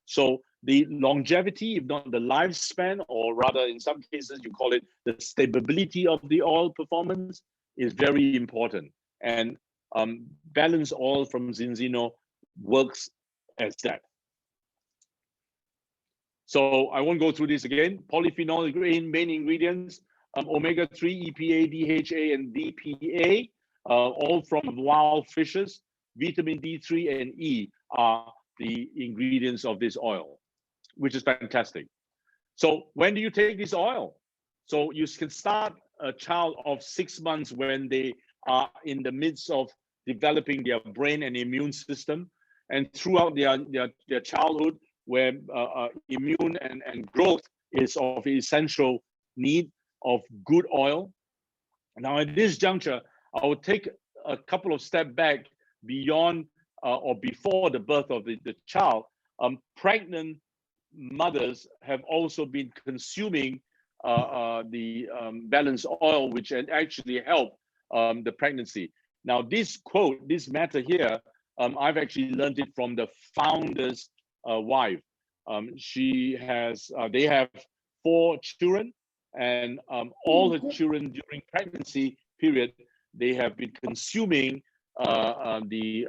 So the longevity, if not the lifespan, or rather in some cases you call it the stability of the oil performance, is very important. And balanced oil from Zinzino works as that. So I won't go through this again. Polyphenol main ingredients, omega-3, EPA, DHA, and DPA, all from wild fishes. Vitamin D3 and E are the ingredients of this oil, which is fantastic. So when do you take this oil? So you can start a child of 6 months when they are in the midst of developing their brain and immune system, and throughout their childhood, where immune and growth is of essential need of good oil. Now at this juncture, I will take a couple of steps back beyond or before the birth of the child. Pregnant mothers have also been consuming the balanced oil, which actually help the pregnancy. Now, this quote, this matter here, I've actually learned it from the founder's wife. They have 4 children, and all her children during pregnancy period, they have been consuming the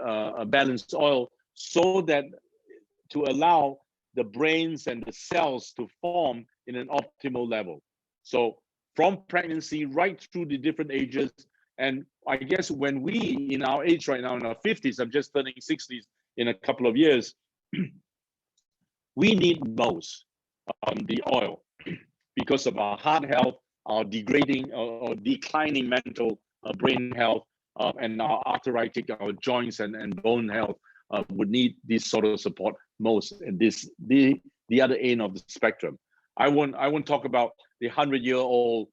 balanced oil so that to allow the brains and the cells to form in an optimal level. So from pregnancy right through the different ages, and I guess when we in our age right now, in our 50s, I'm just turning 60s in a couple of years, we need most the oil because of our heart health, our degrading or declining mental brain health, and our arthritic, our joints and bone health would need this sort of support most. And this the other end of the spectrum. I won't talk about the 100-year-old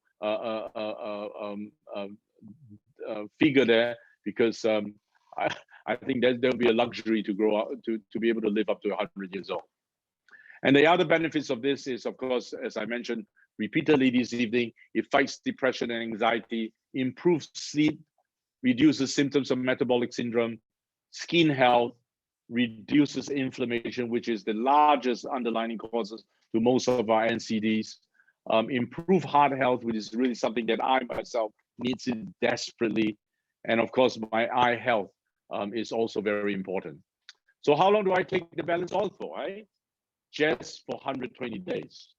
figure there, because I think that there'll be a luxury to grow up to be able to live up to 100 years old. And the other benefits of this is, of course, as I mentioned repeatedly this evening, it fights depression and anxiety, improves sleep, reduces symptoms of metabolic syndrome, skin health, reduces inflammation, which is the largest underlying causes to most of our NCDs, improve heart health, which is really something that I myself needs it desperately. And of course, my eye health is also very important. So how long do I take the balanced oil for, right? Just for 120 days.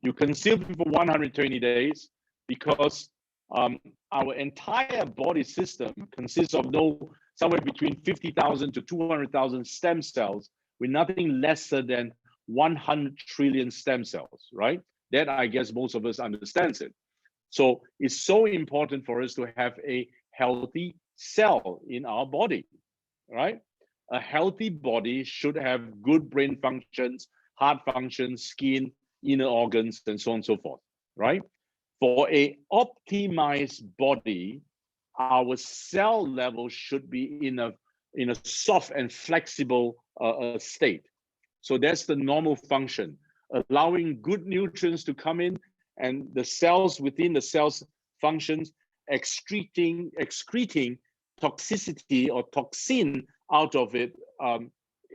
You consume it for 120 days because our entire body system consists of somewhere between 50,000 to 200,000 stem cells with nothing lesser than 100 trillion stem cells, right? That I guess most of us understands it. So it's so important for us to have a healthy cell in our body, right? A healthy body should have good brain functions, heart functions, skin, inner organs, and so on and so forth, right? For a optimized body, our cell level should be in a soft and flexible state. So that's the normal function, allowing good nutrients to come in, and the cells within the cells functions excreting toxicity or toxin out of it.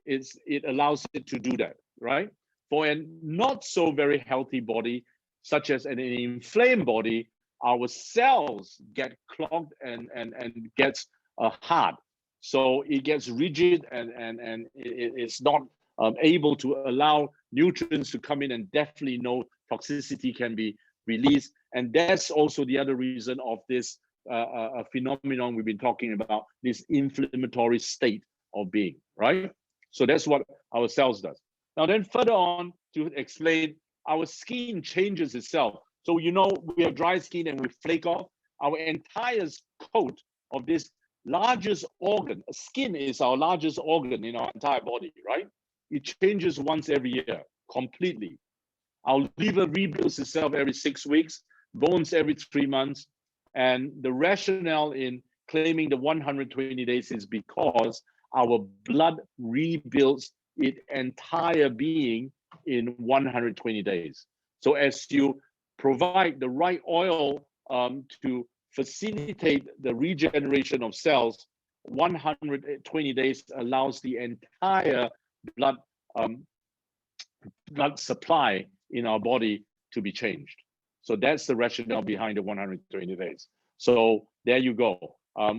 It allows it to do that, right? For a not so very healthy body, such as an inflamed body, our cells get clogged and gets hard. So it gets rigid and it's not able to allow nutrients to come in, and definitely no toxicity can be released. And that's also the other reason of this phenomenon we've been talking about, this inflammatory state of being, right? So that's what our cells does. Now then further on to explain, our skin changes itself. So you know we have dry skin and we flake off. Our entire coat of this largest organ, skin is our largest organ in our entire body, right? It changes once every year, completely. Our liver rebuilds itself every 6 weeks, bones every 3 months. And the rationale in claiming the 120 days is because our blood rebuilds its entire being in 120 days. So as you provide the right oil to facilitate the regeneration of cells, 120 days allows the entire blood supply in our body to be changed. So that's the rationale behind the 120 days. So there you go.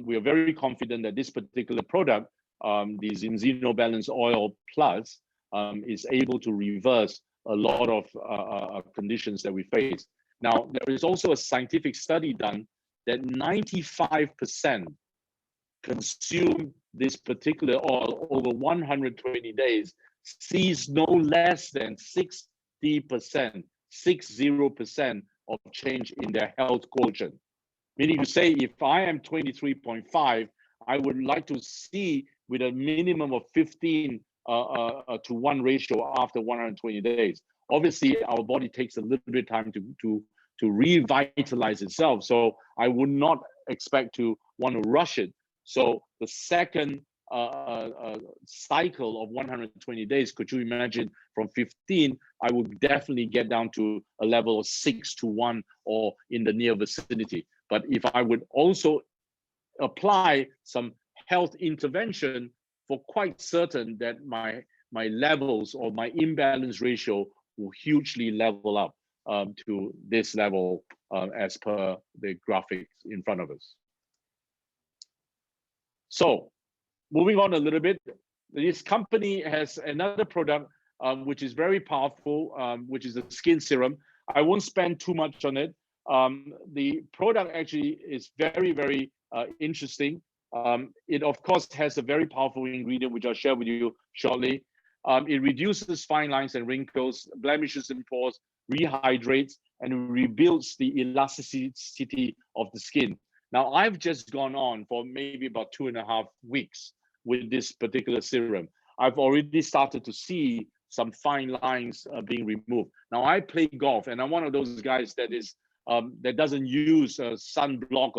We are very confident that this particular product, the Zinzino Balance Oil Plus, is able to reverse a lot of conditions that we face. Now, there is also a scientific study done that 95% consume this particular oil over 120 days sees no less than 60%, 60% of change in their health quotient. Meaning to say, if I am 23.5, I would like to see with a minimum of 15 to 1 ratio after 120 days. Obviously, our body takes a little bit of time to revitalize itself. So I would not expect to want to rush it. So the second cycle of 120 days, could you imagine from 15, I would definitely get down to a level of 6 to 1 or in the near vicinity. But if I would also apply some health intervention, for quite certain that my levels or my imbalance ratio will hugely level up to this level as per the graphics in front of us. So moving on a little bit, this company has another product which is very powerful, which is a skin serum. I won't spend too much on it. The product actually is very, very interesting. It of course has a very powerful ingredient, which I'll share with you shortly. It reduces fine lines and wrinkles, blemishes and pores, rehydrates, and rebuilds the elasticity of the skin. Now, I've just gone on for maybe about 2.5 weeks with this particular serum. I've already started to see some fine lines being removed. Now, I play golf, and I'm one of those guys that is that doesn't use sunblock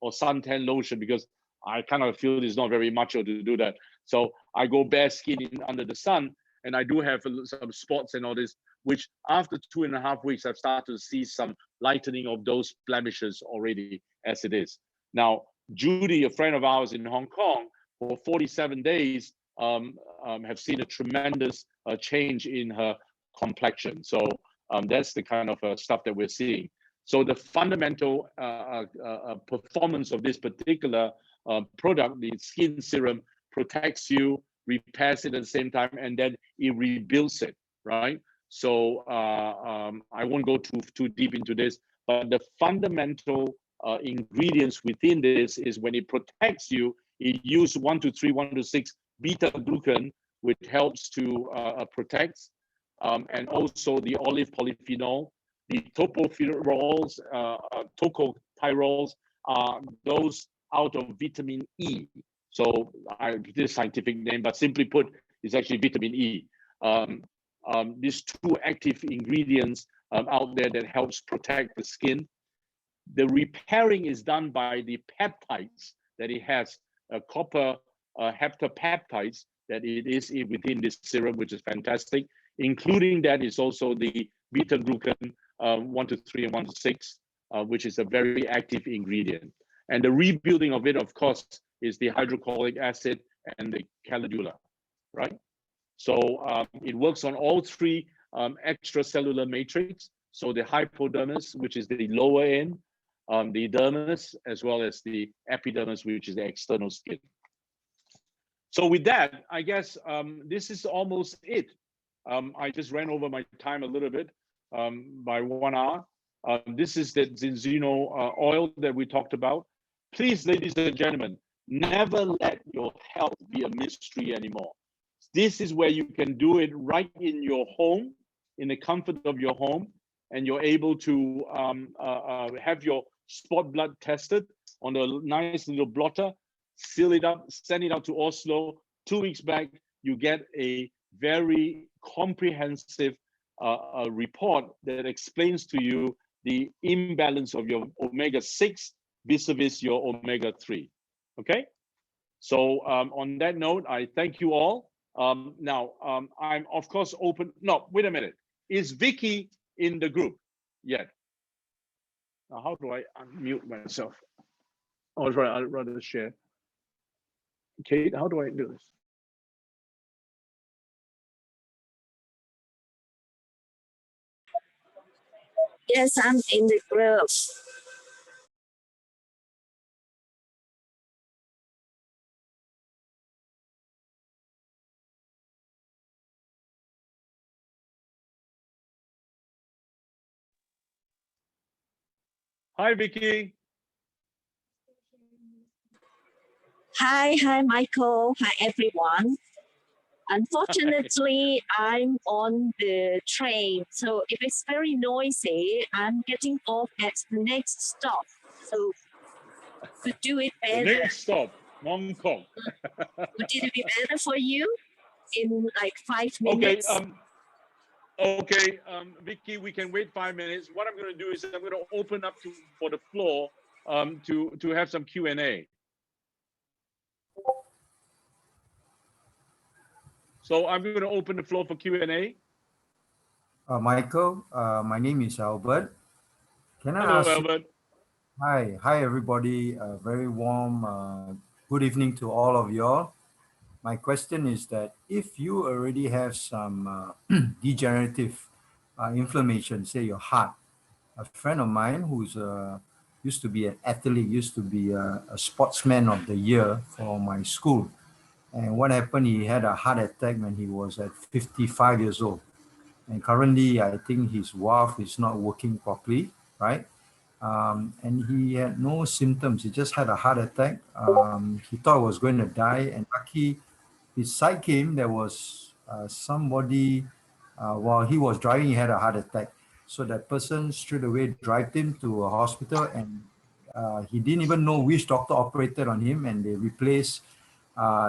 or suntan lotion because I kind of feel it's not very macho to do that. So I go bare skin under the sun, and I do have some spots and all this, which after 2.5 weeks, I've started to see some lightening of those blemishes already as it is. Now, Judy, a friend of ours in Hong Kong, for 47 days, have seen a tremendous change in her complexion. So that's the kind of stuff that we're seeing. So the fundamental performance of this particular product, the skin serum, protects you, repairs it at the same time, and then it rebuilds it, right? So I won't go too deep into this, but the fundamental ingredients within this is when it protects you, it uses 1 to 3, 1 to 6 beta glucan, which helps to protect, and also the olive polyphenol, the tocopherols, tocopherols are those out of vitamin E. So this scientific name, but simply put, is actually vitamin E. These two active ingredients out there that helps protect the skin. The repairing is done by the peptides that it has, copper heptapeptides that it is within this serum, which is fantastic. Including that is also the beta glucan 1 to 3 and 1 to 6, which is a very active ingredient. And the rebuilding of it, of course, is the hydrochloric acid and the calendula, right? So it works on all three extracellular matrix. So the hypodermis, which is the lower end, the dermis, as well as the epidermis, which is the external skin. So with that, I guess this is almost it. I just ran over my time a little bit by 1 hour. This is the Zinzino oil that we talked about. Please, ladies and gentlemen, never let your health be a mystery anymore. This is where you can do it right in your home, in the comfort of your home, and you're able to have your spot blood tested on a nice little blotter, seal it up, send it out to Oslo. 2 weeks back, you get a very comprehensive report that explains to you the imbalance of your omega-6 vis-a-vis your omega-3, okay? So on that note, I thank you all. Now, I'm of course open. No, wait a minute. Is Vicky in the group yet? Now, how do I unmute myself? Oh, right, I'd rather share. Kate, how do I do this? Yes, I'm in the group. Hi, Vicky. Hi, Michael. Hi, everyone. Unfortunately, I'm on the train, so if it's very noisy, I'm getting off at the next stop. So to do it The better, next stop, Mong Kok. would it be better for you in like 5 Okay, minutes? Vicky, we can wait 5 minutes. What I'm going to do is I'm going to open up for the floor to have some Q&A. So I'm going to open the floor for Q&A. Michael, my name is Albert. Can I Hello, ask you? Albert. Hi, everybody. Very warm good evening to all of y'all. My question is that if you already have some degenerative inflammation, say your heart, a friend of mine who's used to be an athlete, used to be a sportsman of the year for my school. And what happened, he had a heart attack when he was at 55 years old. And currently, I think his valve is not working properly, right? And he had no symptoms. He just had a heart attack. He thought he was going to die, and lucky beside him there was somebody. While he was driving, he had a heart attack. So that person straight away drove him to a hospital, and he didn't even know which doctor operated on him, and they replaced.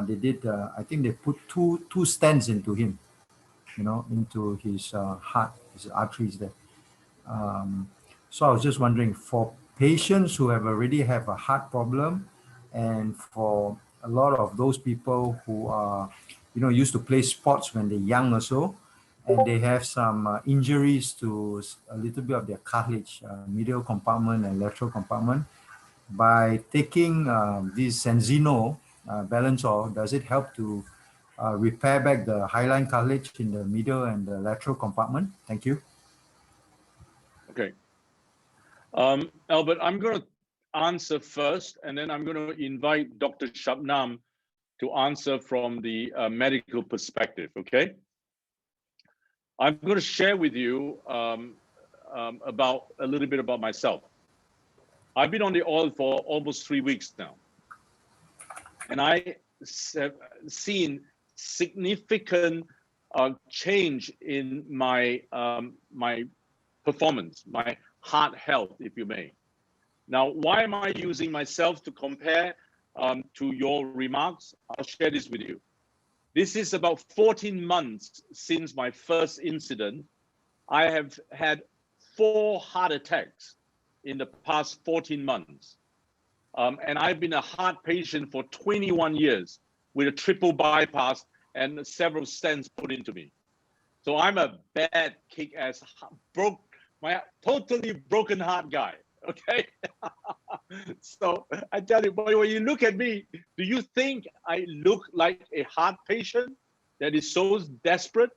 They did. I think they put two stents into him, into his heart, his arteries there. Um, so I was just wondering, for patients who have already have a heart problem, and for a lot of those people who are, used to play sports when they're young or so, and they have some injuries to a little bit of their cartilage, medial compartment and lateral compartment, by taking this Zinzino balance, or does it help to repair back the hyaline cartilage in the middle and the lateral compartment? Thank you. Okay. Albert, I'm going to answer first, and then I'm going to invite Dr. Shabnam to answer from the medical perspective, okay? I'm going to share with you about a little bit about myself. I've been on the oil for almost 3 weeks now, and I have seen significant change in my my performance, my heart health, if you may. Now, why am I using myself to compare to your remarks? I'll share this with you. This is about 14 months since my first incident. I have had 4 heart attacks in the past 14 months. And I've been a heart patient for 21 years with a triple bypass and several stents put into me. So I'm a bad kick-ass, totally broken heart guy, okay? So I tell you, boy, when you look at me, do you think I look like a heart patient that is so desperate?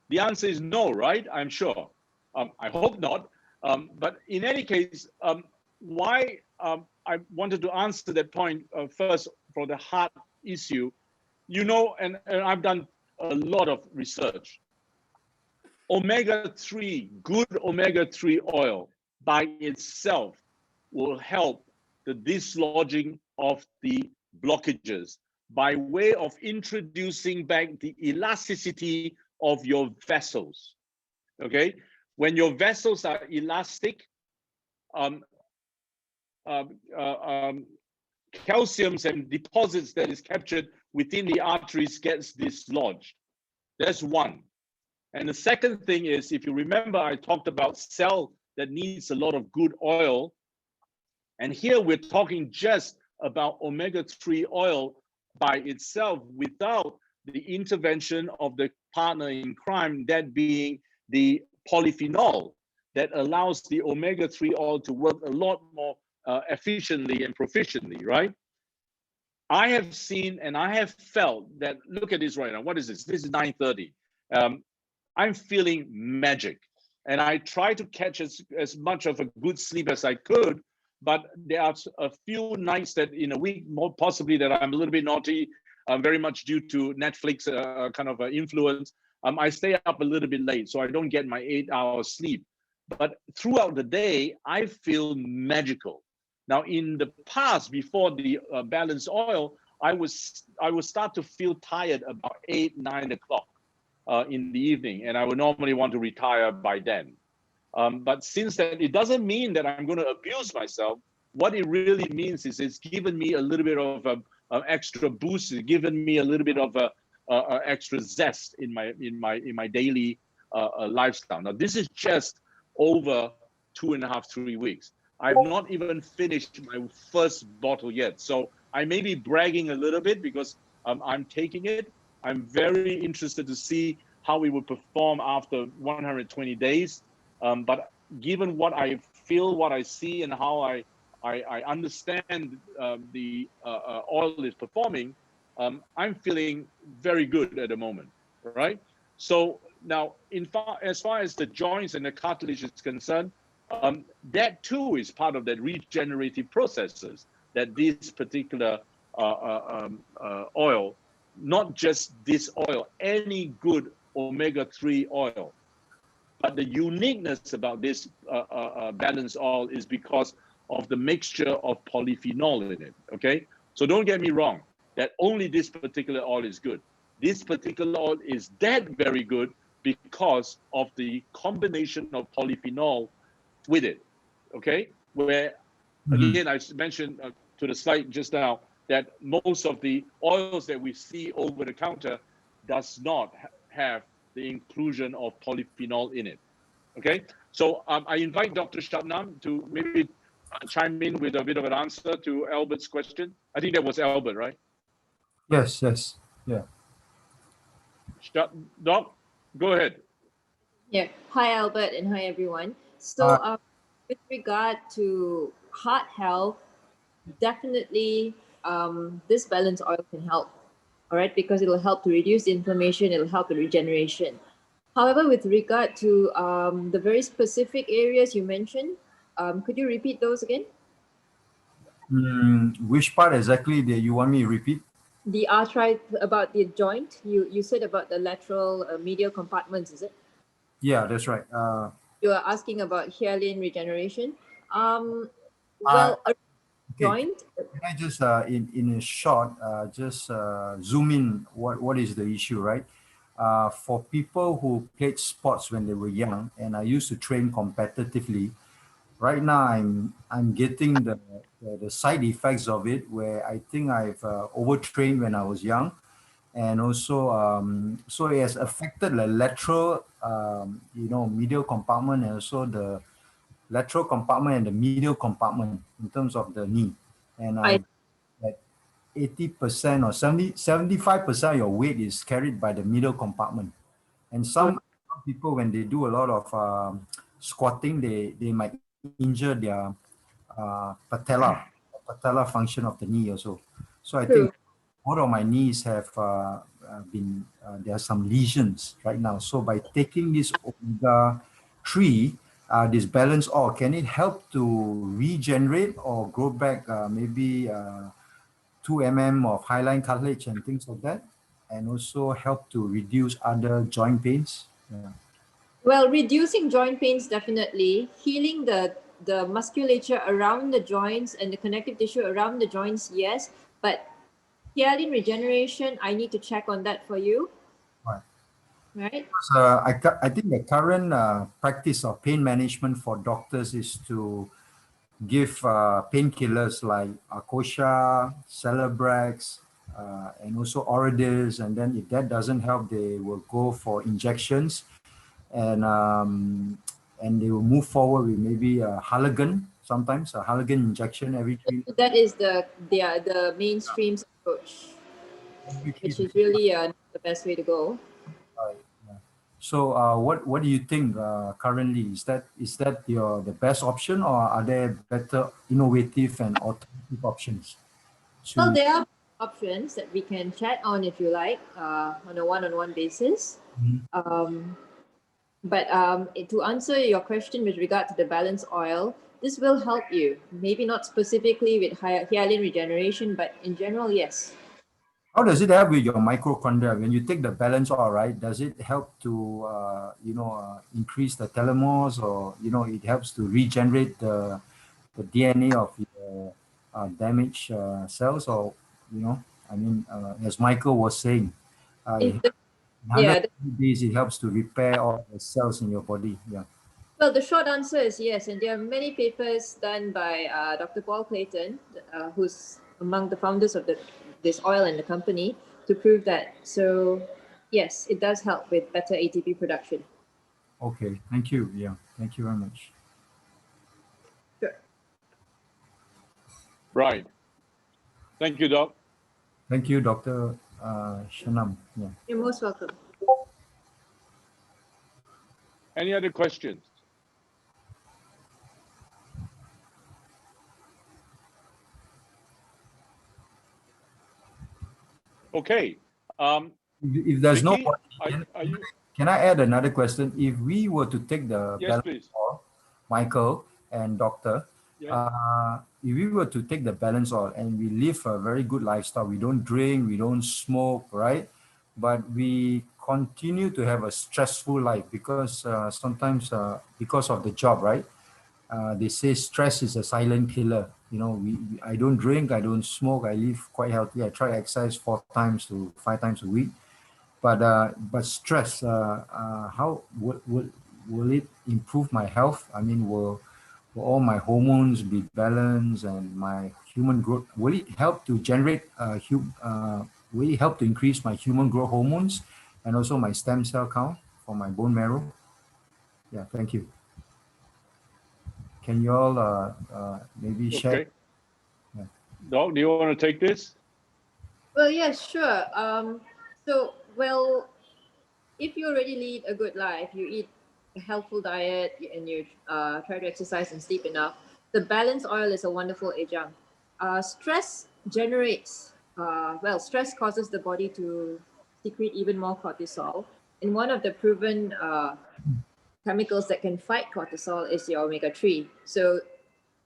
The answer is no, right? I'm sure. I hope not. But in any case, why I wanted to answer that point first for the heart issue, and I've done a lot of research. Omega-3, good omega-3 oil by itself will help the dislodging of the blockages by way of introducing back the elasticity of your vessels. Okay, when your vessels are elastic, calciums and deposits that is captured within the arteries gets dislodged. That's one. And the second thing is, if you remember, I talked about cell that needs a lot of good oil. And here we're talking just about omega-3 oil by itself without the intervention of the partner in crime, that being the polyphenol that allows the omega-3 oil to work a lot more efficiently and proficiently, right? I have seen and I have felt that, look at this right now. What is this? This is 9:30. I'm feeling magic. And I try to catch as much of a good sleep as I could. But there are a few nights that in a week, more possibly, that I'm a little bit naughty, very much due to Netflix kind of influence. I stay up a little bit late, so I don't get my 8 hours sleep. but throughout the day, I feel magical. Now, in the past, before the balanced oil, I would start to feel tired about 8, 9 o'clock in the evening, and I would normally want to retire by then. But since then, it doesn't mean that I'm going to abuse myself. What it really means is it's given me a little bit of a extra boost. It's given me a little bit of a extra zest in my daily lifestyle. Now, this is just over 2.5, 3 weeks. I've not even finished my first bottle yet, so I may be bragging a little bit because I'm taking it. I'm very interested to see how it would perform after 120 days. But given what I feel, what I see, and how I understand the oil is performing, I'm feeling very good at the moment, right? So now, as far as the joints and the cartilage is concerned, that too is part of that regenerative processes that this particular oil, not just this oil, any good omega-3 oil. But the uniqueness about this balanced oil is because of the mixture of polyphenol in it, okay? So don't get me wrong, that only this particular oil is good. This particular oil is that very good because of the combination of polyphenol with it, okay? Where, again, I mentioned to the slide just now that most of the oils that we see over the counter does not have the inclusion of polyphenol in it, okay? So I invite Dr. Shabnam to maybe chime in with a bit of an answer to Albert's question. I think that was Albert, right? Yes, yes, yeah. Doc, go ahead. Yeah. Hi, Albert, and hi, everyone. So, with regard to heart health, definitely this balanced oil can help. All right, because it'll help to reduce the inflammation, it'll help the regeneration. However, with regard to the very specific areas you mentioned, could you repeat those again? Which part exactly do you want me to repeat? The arthritis about the joint. You said about the lateral medial compartments, is it? Yeah, that's right. You are asking about hyaline regeneration. Uh, Well, a okay. joint. Can I just, in a short, just zoom in what is the issue, right? For people who played sports when they were young, and I used to train competitively, right now I'm getting the side effects of it, where I think I've overtrained when I was young, and also so it has affected the lateral, medial compartment, and also the lateral compartment and the medial compartment in terms of the knee. And I 80% or 75% of your weight is carried by the middle compartment. And some people, when they do a lot of squatting, they might injure their patella function of the knee also. So I think both of my knees have there are some lesions right now. So by taking this omega-3, this balance oil, can it help to regenerate or grow back maybe 2 of hyaline cartilage and things like that, and also help to reduce other joint pains? Yeah. Well, reducing joint pains definitely, healing the musculature around the joints and the connective tissue around the joints, yes. But hyaline regeneration, I need to check on that for you. Right. Right. So I think the current practice of pain management for doctors is to give painkillers like Arcosa, Celebrex, and also Oradis, and then if that doesn't help, they will go for injections, and they will move forward with maybe a Halogen, sometimes a Halogen injection every 3 That is the mainstream approach, which is really not the best way to go. yeah. So what do you think currently? Is that the best option, or are there better innovative and alternative options? Well, there are options that we can chat on if you like, on a one-on-one basis. But to answer your question with regard to the balanced oil, this will help you. Maybe not specifically with hyaline regeneration, but in general, yes. How does it help with your mitochondria when you take the balance oil, right? Does it help to increase the telomeres, or it helps to regenerate the DNA of your damaged cells, or I mean, as Michael was saying, If in the, 100 yeah, days it helps to repair all the cells in your body. Yeah. well, the short answer is yes, and there are many papers done by Dr. Paul Clayton, who's among the founders of this oil and the company, to prove that. So, yes, it does help with better ATP production. Okay. Thank you. Yeah. Thank you very much. Sure. Right. Thank you, Doc. Thank you, Dr. Shanam. Yeah. You're most welcome. Any other questions? Okay. If there's no Vicky, more, are you? can I add another question? If we were to take the Yes, balance please. oil, Michael and Doctor, Yeah. if we were to take the balance oil and we live a very good lifestyle, we don't drink, we don't smoke, right? But we continue to have a stressful life because sometimes because of the job, right? They say stress is a silent killer. I don't drink, I don't smoke, I live quite healthy. I try exercise 4 times to 5 times a week. But stress, how will it improve my health? I mean, will all my hormones be balanced and my human growth? Will it help to generate will it help to increase my human growth hormones and also my stem cell count for my bone marrow? Yeah, thank you. Can you all maybe share? Okay. Yeah. Doc, do you want to take this? Well, yes, sure. Well, if you already lead a good life, you eat a healthful diet and you try to exercise and sleep enough, the balance oil is a wonderful adjunct. Stress generates, stress causes the body to secrete even more cortisol. And one of the proven chemicals that can fight cortisol is your omega 3. So,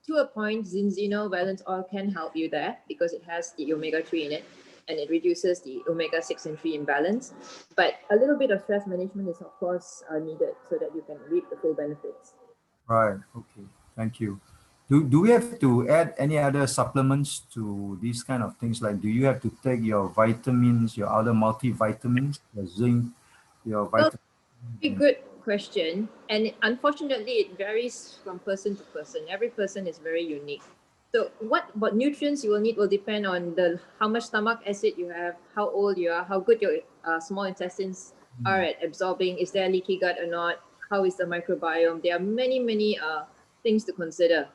to a point, Zinzino balance oil can help you there because it has the omega 3 in it and it reduces the omega 6 and 3 imbalance. But a little bit of stress management is, of course, needed so that you can reap the full benefits. Right. Okay. Thank you. Do we have to add any other supplements to these kind of things? Like, do you have to take your vitamins, your other multivitamins, your zinc, your Well, vitamin? very good question. And unfortunately, it varies from person to person. Every person is very unique. So what nutrients you will need will depend on the how much stomach acid you have, how old you are, how good your small intestines are at absorbing. Is there leaky gut or not? How is the microbiome? There are many things to consider.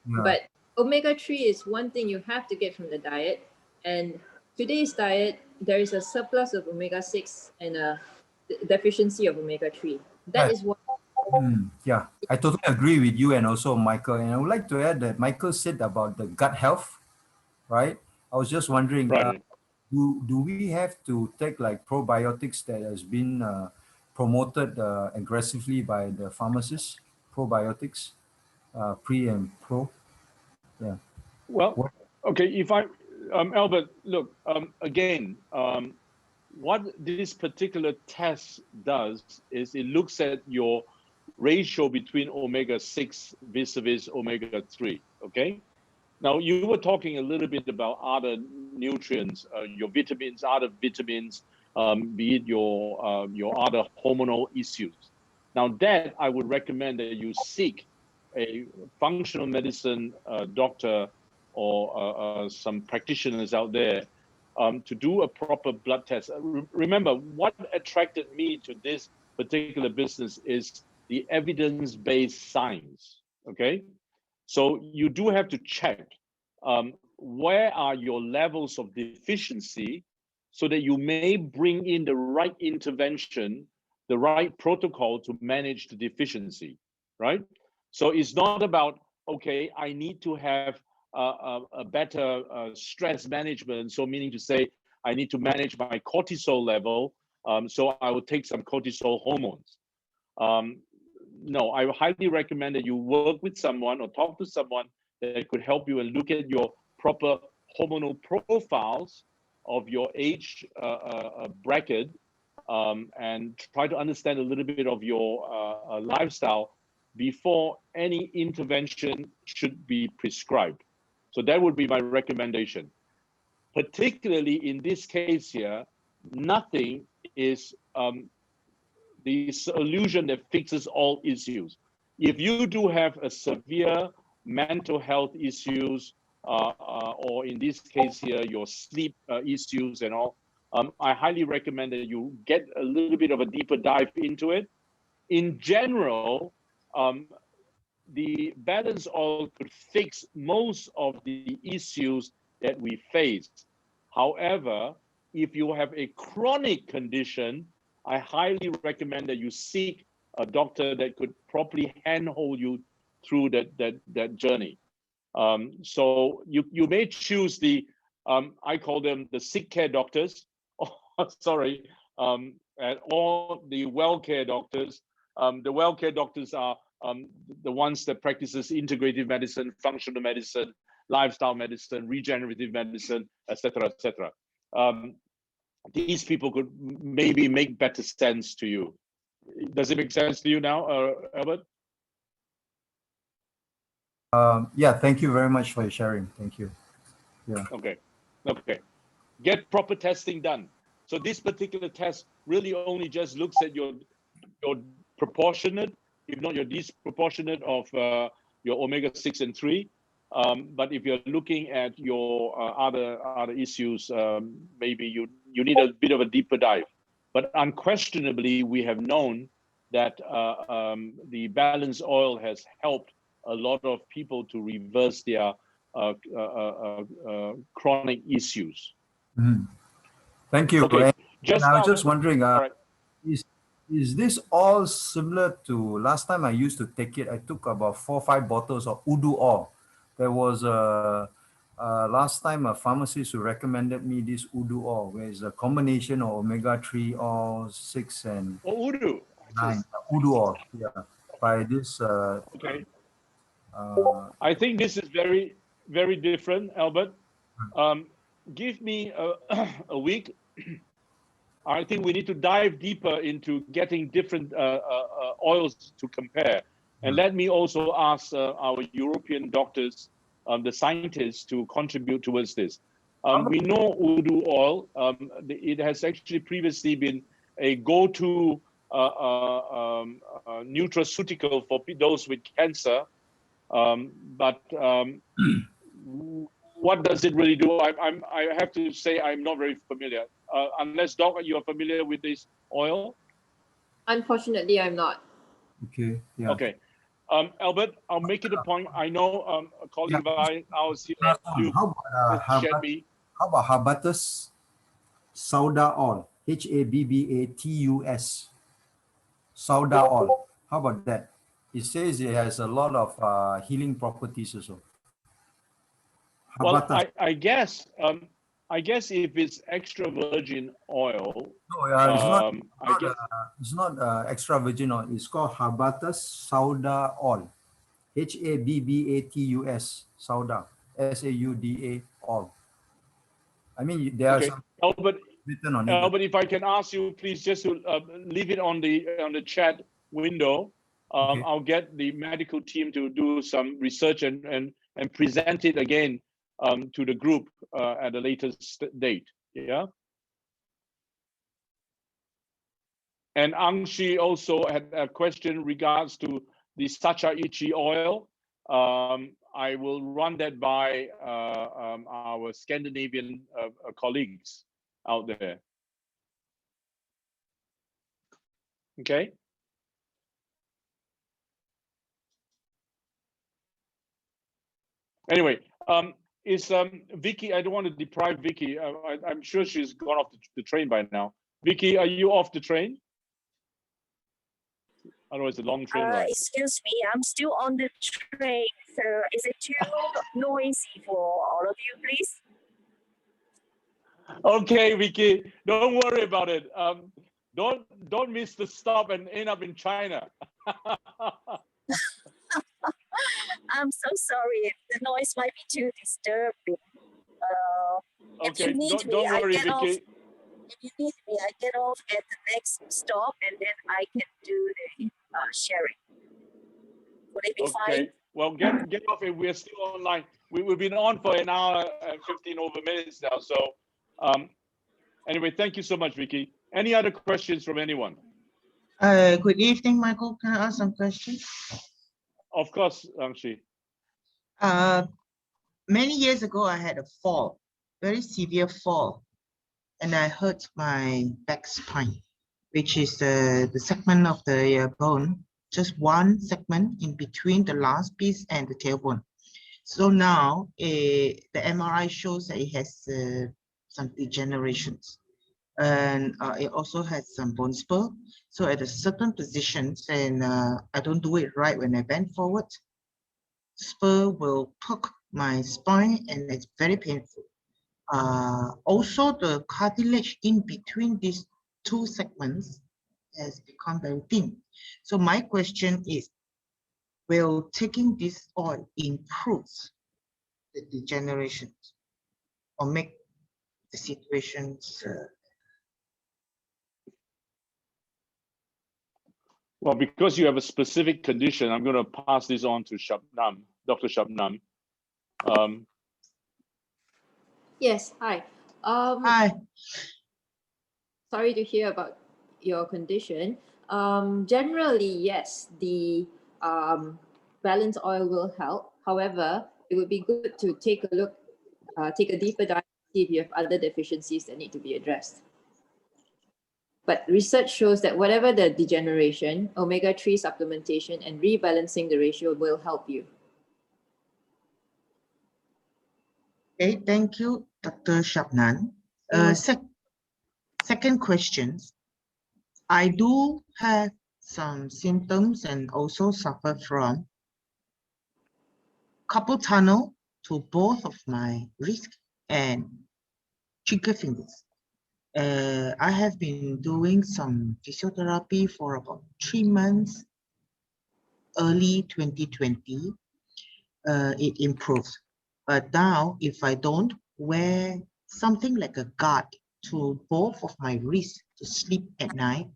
Yeah. But omega 3 is one thing you have to get from the diet. And today's diet, there is a surplus of omega 6 and a deficiency of omega 3. That Yeah. is what. Yeah. I totally agree with you and also Michael. And I would like to add that Michael said about the gut health, right? I was just wondering, Right. do we have to take like probiotics that has been promoted aggressively by the pharmacists? Probiotics, pre and pro. Yeah. Well, What? okay. If I, Albert, look, again, what this particular test does is it looks at your ratio between omega 6 vis-a-vis omega 3. Okay. Now, you were talking a little bit about other nutrients, your vitamins, other vitamins, be it your other hormonal issues. Now, that I would recommend that you seek a functional medicine doctor or some practitioners out there to do a proper blood test. Remember, what attracted me to this particular business is the evidence-based science. Okay, so you do have to check where are your levels of deficiency so that you may bring in the right intervention, the right protocol to manage the deficiency, right? So it's not about, okay, I need to have a better stress management. So meaning to say, I need to manage my cortisol level. So I will take some cortisol hormones. No, I highly recommend that you work with someone or talk to someone that could help you and look at your proper hormonal profiles of your age bracket, and try to understand a little bit of your lifestyle before any intervention should be prescribed. So that would be my recommendation. Particularly in this case here, nothing is the solution that fixes all issues. If you do have a severe mental health issues, or in this case here, your sleep issues and all, I highly recommend that you get a little bit of a deeper dive into it. In general, the balance oil could fix most of the issues that we face. However, if you have a chronic condition, I highly recommend that you seek a doctor that could properly handhold you through that journey. So you may choose the I call them the sick care doctors, sorry, or the well care doctors. The well care doctors are the ones that practices integrative medicine, functional medicine, lifestyle medicine, regenerative medicine, etc., etc. These people could maybe make better sense to you. Does it make sense to you now, Albert? Yeah, thank you very much for your sharing. Thank you. Yeah. Okay. Get proper testing done. So this particular test really only just looks at your proportionate, if not your disproportionate of your omega-6 and 3. But if you're looking at your other issues, maybe you need a bit of a deeper dive. But unquestionably, we have known that the balance oil has helped a lot of people to reverse their chronic issues. Mhm. Thank you. Okay. And I was just wondering, right. is this all similar to last time I used to take it? I took about 4 or 5 bottles of Udu oil. There was last time a pharmacist who recommended me this Udu oil, where it's a combination of omega-3 oil, 6 and Udu. 9. Udu oil, yeah. By this. Okay. I think this is very, very different, Albert. Give me a week. I think we need to dive deeper into getting different oils to compare. And let me also ask our European doctors, the scientists, to contribute towards this. We know Udu oil. It has actually previously been a go-to nutraceutical for those with cancer. But what does it really do? I have to say I'm not very familiar. Unless, Doc, you are familiar with this oil? Unfortunately, I'm not. Okay. Yeah. Okay. Albert, I'll make it a point. I know a colleague of ours here, Luke, how about Habatus Sauda oil? Habbatus Sauda oil. How about that? It says it has a lot of healing properties also. Well, I guess if it's extra virgin oil, no, it's not extra virgin oil. It's called Habatus Sauda oil. Habbatus Sauda, Sauda oil. I mean, there are some written on it. Albert, if I can ask you, please, just to leave it on the chat window. Okay. I'll get the medical team to do some research and present it again to the group at a later date. Yeah. And Angshi also had a question regards to the Sacha Ichi oil. I will run that by our Scandinavian colleagues out there. Okay. Anyway, is Vicky? I don't want to deprive Vicky. I'm sure she's gone off the train by now. Vicky, are you off the train? Otherwise, a long train ride. Excuse me, I'm still on the train. So is it too noisy for all of you, please? Okay, Vicky, don't worry about it. Don't miss the stop and end up in China. I'm so sorry. The noise might be too disturbing. If you Okay, need me, don't I worry, get off. Vicky. If you need me, I get off at the next stop, and then I can do the sharing. Would it be fine? Okay, well, get off it. We're still online. We've been on for an hour and 15 over minutes now. So, anyway, thank you so much, Vicky. Any other questions from anyone? Good evening, Michael. Can I ask some questions? Of course, Angshi. Many years ago, I had a fall, very severe fall, and I hurt my back spine, which is the segment of the bone, just one segment in between the last piece and the tailbone. So now the MRI shows that it has some degenerations, and it also has some bone spur. So at a certain positions, and I don't do it right when I bend forward, spur will poke my spine, and it's very painful. Also, the cartilage in between these two segments has become very thin. So my question is, will taking this oil improve the degenerations or make the situations? Well, because you have a specific condition, I'm going to pass this on to Shabnam, Dr. Shabnam. Yes, hi. Hi. Sorry to hear about your condition. Generally, yes, the balance oil will help. However, it would be good to take a look, take a deeper dive, see if you have other deficiencies that need to be addressed. But research shows that whatever the degeneration, omega-3 supplementation and rebalancing the ratio will help you. Okay, thank you, Dr. Shabnan. Second question, I do have some symptoms and also suffer from carpal tunnel to both of my wrist and trigger fingers. I have been doing some physiotherapy for about 3 months. Early 2020, it improves. But now, if I don't wear something like a guard to both of my wrists to sleep at night,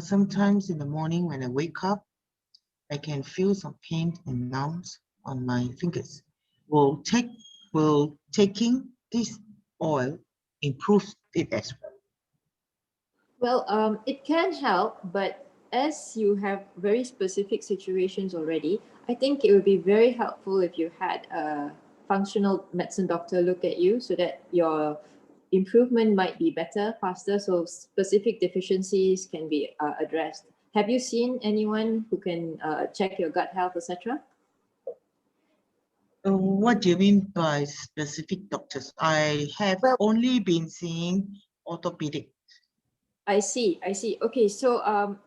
sometimes in the morning when I wake up, I can feel some pain and numbs on my fingers. Will taking this oil improve it as well? Well, it can help, but as you have very specific situations already, I think it would be very helpful if you had a functional medicine doctor look at you so that your improvement might be better, faster, so specific deficiencies can be addressed. Have you seen anyone who can check your gut health, etc.? What do you mean by specific doctors? I have only been seeing orthopedic. I see. Okay, so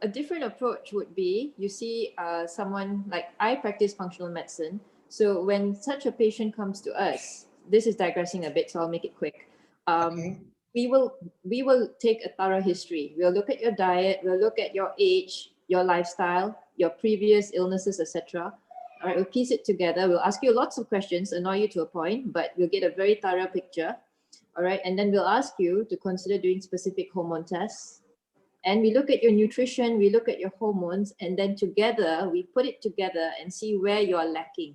a different approach would be, you see someone, like I practice functional medicine. So when such a patient comes to us, this is digressing a bit, so I'll make it quick. Okay. We will take a thorough history. We'll look at your diet, we'll look at your age, your lifestyle, your previous illnesses, etc. All right, we'll piece it together. We'll ask you lots of questions, annoy you to a point, but we'll get a very thorough picture. All right, and then we'll ask you to consider doing specific hormone tests. And we look at your nutrition, we look at your hormones, and then together, we put it together and see where you are lacking.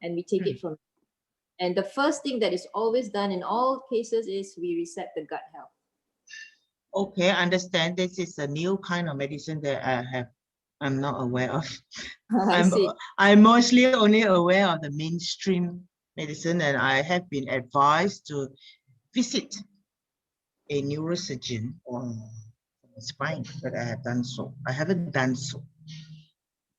And we take it from there. And the first thing that is always done in all cases is we reset the gut health. Okay, I understand this is a new kind of medicine that I'm not aware of. I'm mostly only aware of the mainstream medicine, and I have been advised to visit a neurosurgeon on spine, but I haven't done so.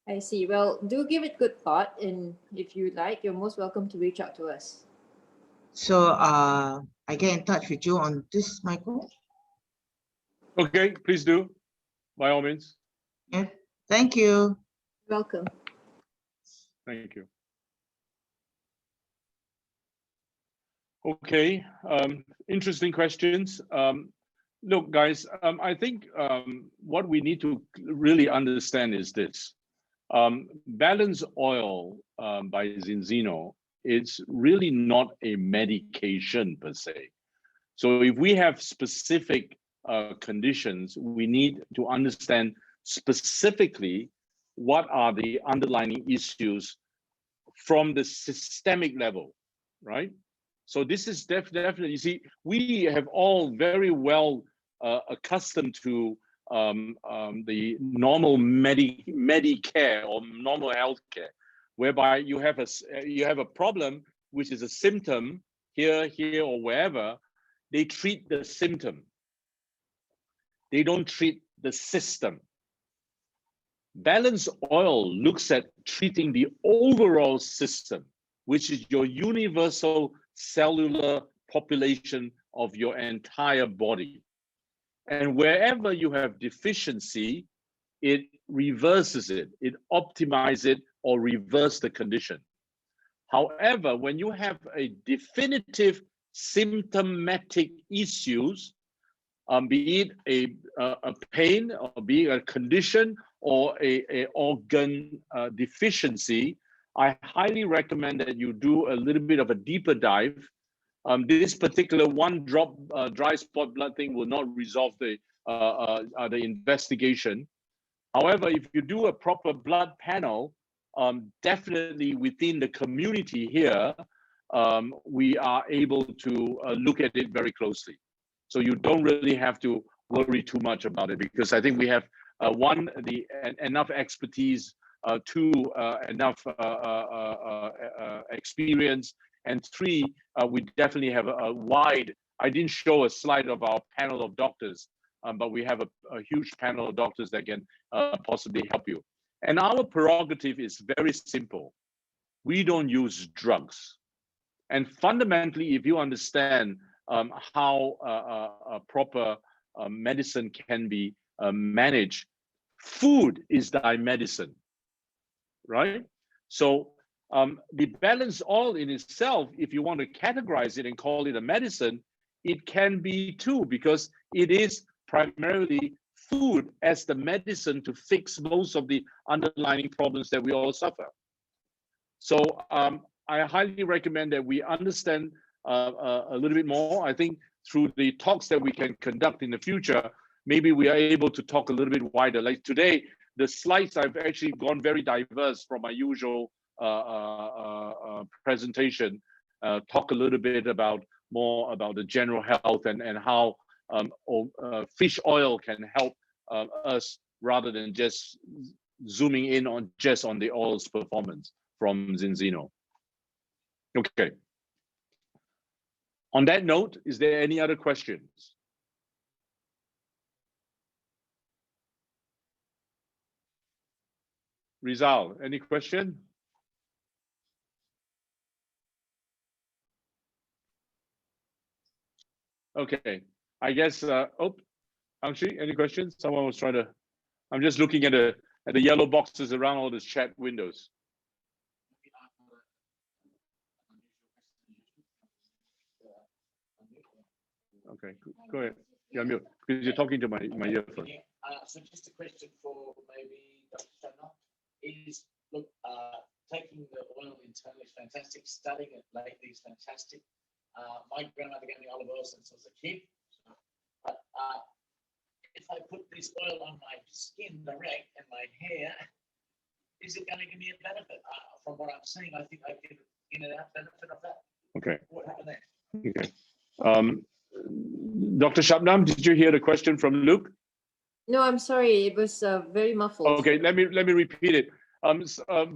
I see. Well, do give it good thought, and if you like, you're most welcome to reach out to us. So I get in touch with you on this, Michael? Okay, please do, by all means. Yeah. Thank you. Welcome. Thank you. Okay, interesting questions. Look, guys, I think what we need to really understand is this. Balance Oil by Zinzino it's really not a medication per se. So if we have specific conditions, we need to understand specifically what are the underlying issues from the systemic level, right? So this is definitely, you see, we have all very well accustomed to the normal Medicare or normal healthcare, whereby you have a problem, which is a symptom here, or wherever. They treat the symptom. They don't treat the system. Balanced oil looks at treating the overall system, which is your universal cellular population of your entire body. And wherever you have deficiency, it reverses it, it optimizes it or reverses the condition. However, when you have a definitive symptomatic issues, be it a pain, or be it a condition, or a organ deficiency, I highly recommend that you do a little bit of a deeper dive. This particular one drop dry spot blood thing will not resolve the investigation. However, if you do a proper blood panel, definitely within the community here, we are able to look at it very closely. So you don't really have to worry too much about it, because I think we have enough expertise, two, enough experience, and three, we definitely have a wide, I didn't show a slide of our panel of doctors, but we have a huge panel of doctors that can possibly help you. And our prerogative is very simple. We don't use drugs. And fundamentally, if you understand how a proper medicine can be managed, food is thy medicine, right? So the balanced oil in itself, if you want to categorize it and call it a medicine, it can be too, because it is primarily food as the medicine to fix most of the underlying problems that we all suffer. So I highly recommend that we understand a little bit more. I think through the talks that we can conduct in the future, maybe we are able to talk a little bit wider. Like today, the slides I've actually gone very diverse from my usual presentation, talk a little bit more about the general health and how fish oil can help us, rather than just zooming in on the oil's performance from Zinzino. Okay. On that note, is there any other questions? Rizal, any question? Okay, I guess, Angshi, any questions? Someone was trying to, I'm just looking at the yellow boxes around all the chat windows. Okay, go ahead. Yeah, mute, because you're talking to my earphone. So just a question for maybe Dr. Shannon is, look, taking the oil internally is fantastic, studying it lately is fantastic. My grandmother gave me olive oil since I was a kid. But if I put this oil on my skin direct and my hair, is it going to give me a benefit? From what I'm seeing, I think I get in and out benefit of that. Okay. What happened there? Okay. Dr. Shabnam, did you hear the question from Luke? No, I'm sorry. It was very muffled. Okay, let me repeat it.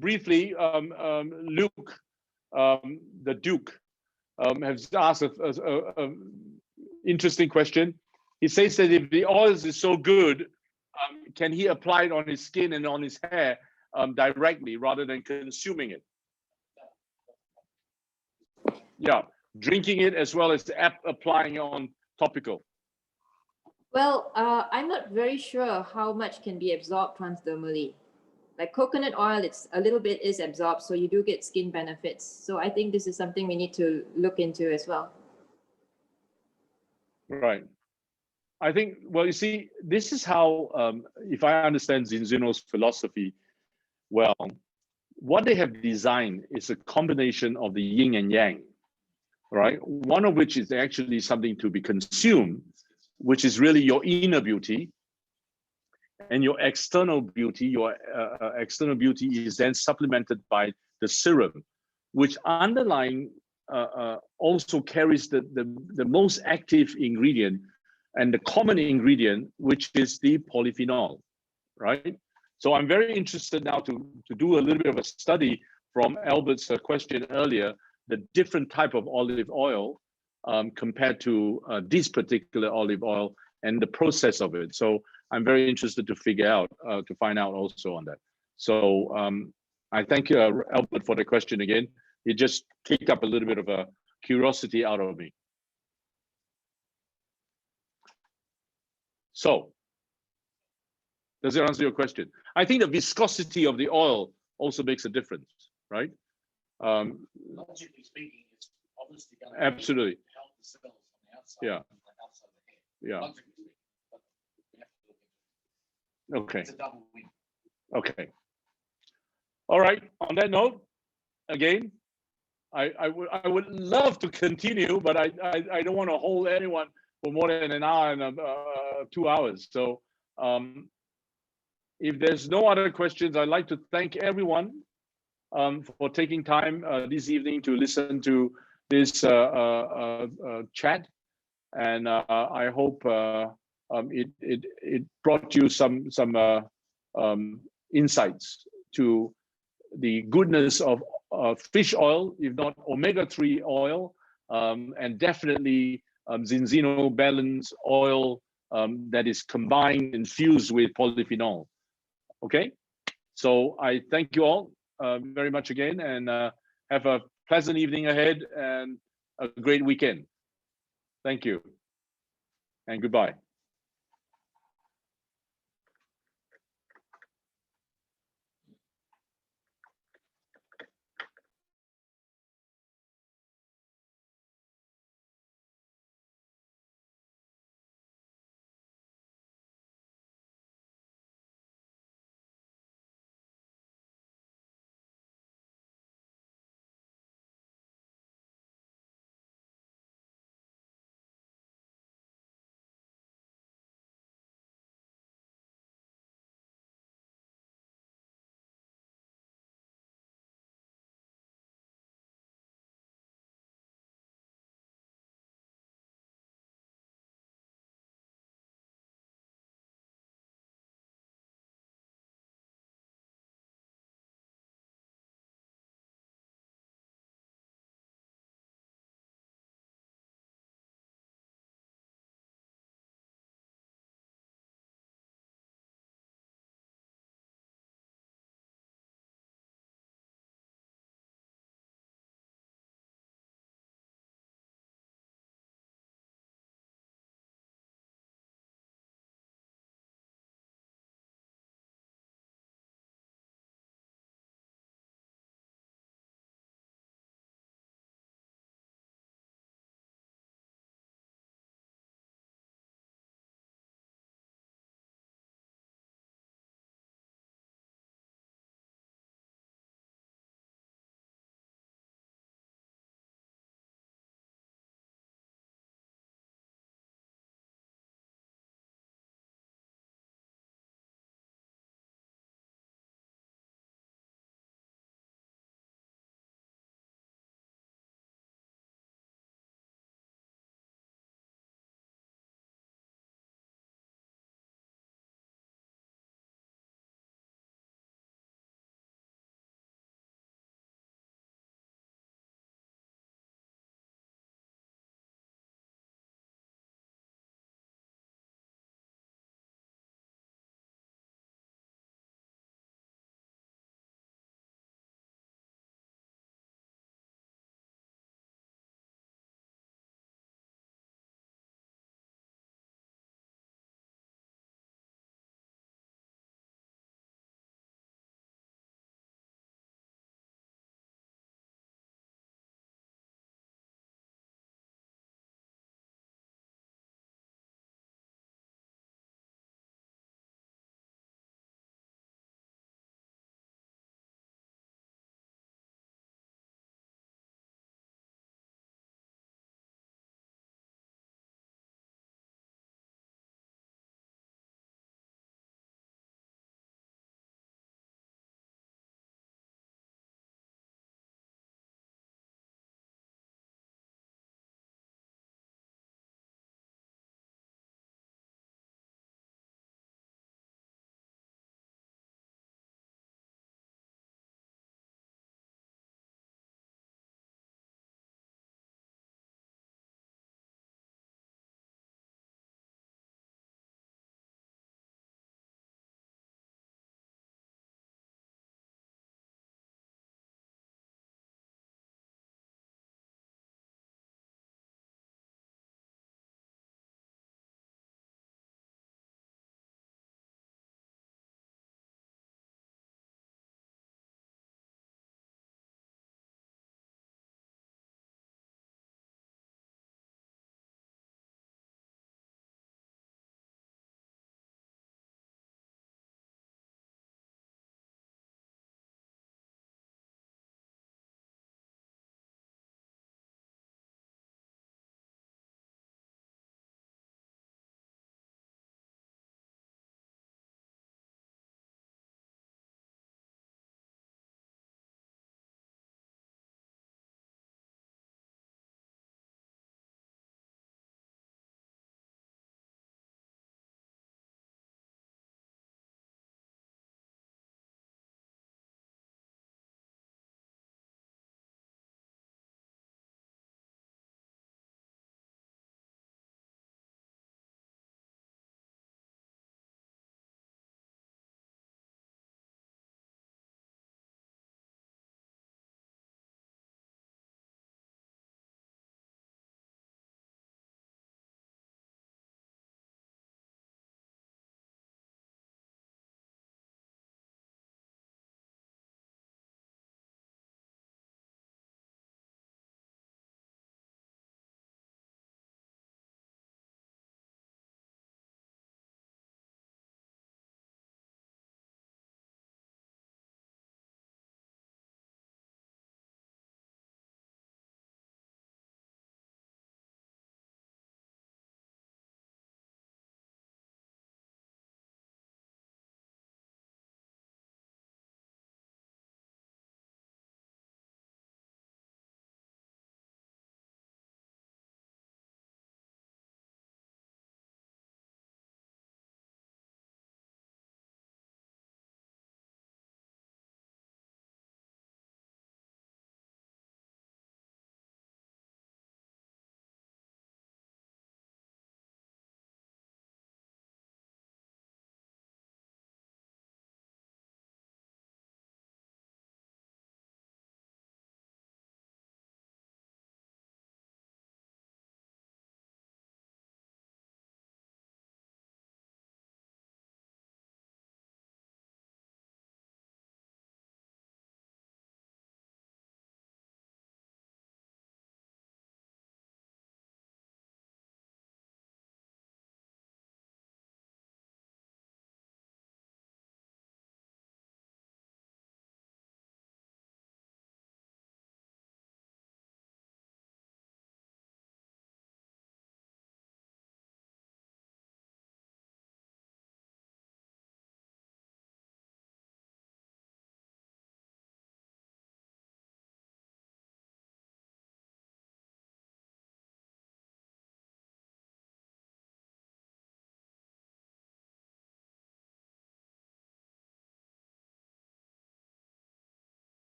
Briefly, Luke, the Duke, has asked a interesting question. He says that if the oil is so good, can he apply it on his skin and on his hair directly rather than consuming it? Yeah, drinking it as well as applying it on topical. Well, I'm not very sure how much can be absorbed transdermally. Like coconut oil, it's a little bit is absorbed, so you do get skin benefits. So I think this is something we need to look into as well. Right. I think, well, you see, this is how, if I understand Zinzino's philosophy well, what they have designed is a combination of the yin and yang, right? One of which is actually something to be consumed, which is really your inner beauty, and your external beauty. Your external beauty is then supplemented by the serum, which underlying also carries the most active ingredient and the common ingredient, which is the polyphenol, right? So I'm very interested now to do a little bit of a study from Albert's question earlier, the different type of olive oil compared to this particular olive oil and the process of it. So I'm very interested to figure out, to find out also on that. So I thank you, Albert, for the question again. It just kicked up a little bit of a curiosity out of me. So, does it answer your question? I think the viscosity of the oil also makes a difference, right? Logically speaking, it's obviously going to Absolutely. help the cells on the outside. Yeah. And the outside of the hair. Yeah. Logically speaking, but we have to look into it. Okay. It's a double win. Okay. All right. On that note, again, I would love to continue, but I don't want to hold anyone for more than an hour and 2 hours. So if there's no other questions, I'd like to thank everyone for taking time this evening to listen to this chat, and I hope it brought you some insights to the goodness of fish oil, if not omega-3 oil, and definitely Zinzino balance oil that is combined and fused with polyphenol. Okay, so I thank you all very much again, and have a pleasant evening ahead and a great weekend. Thank you and goodbye.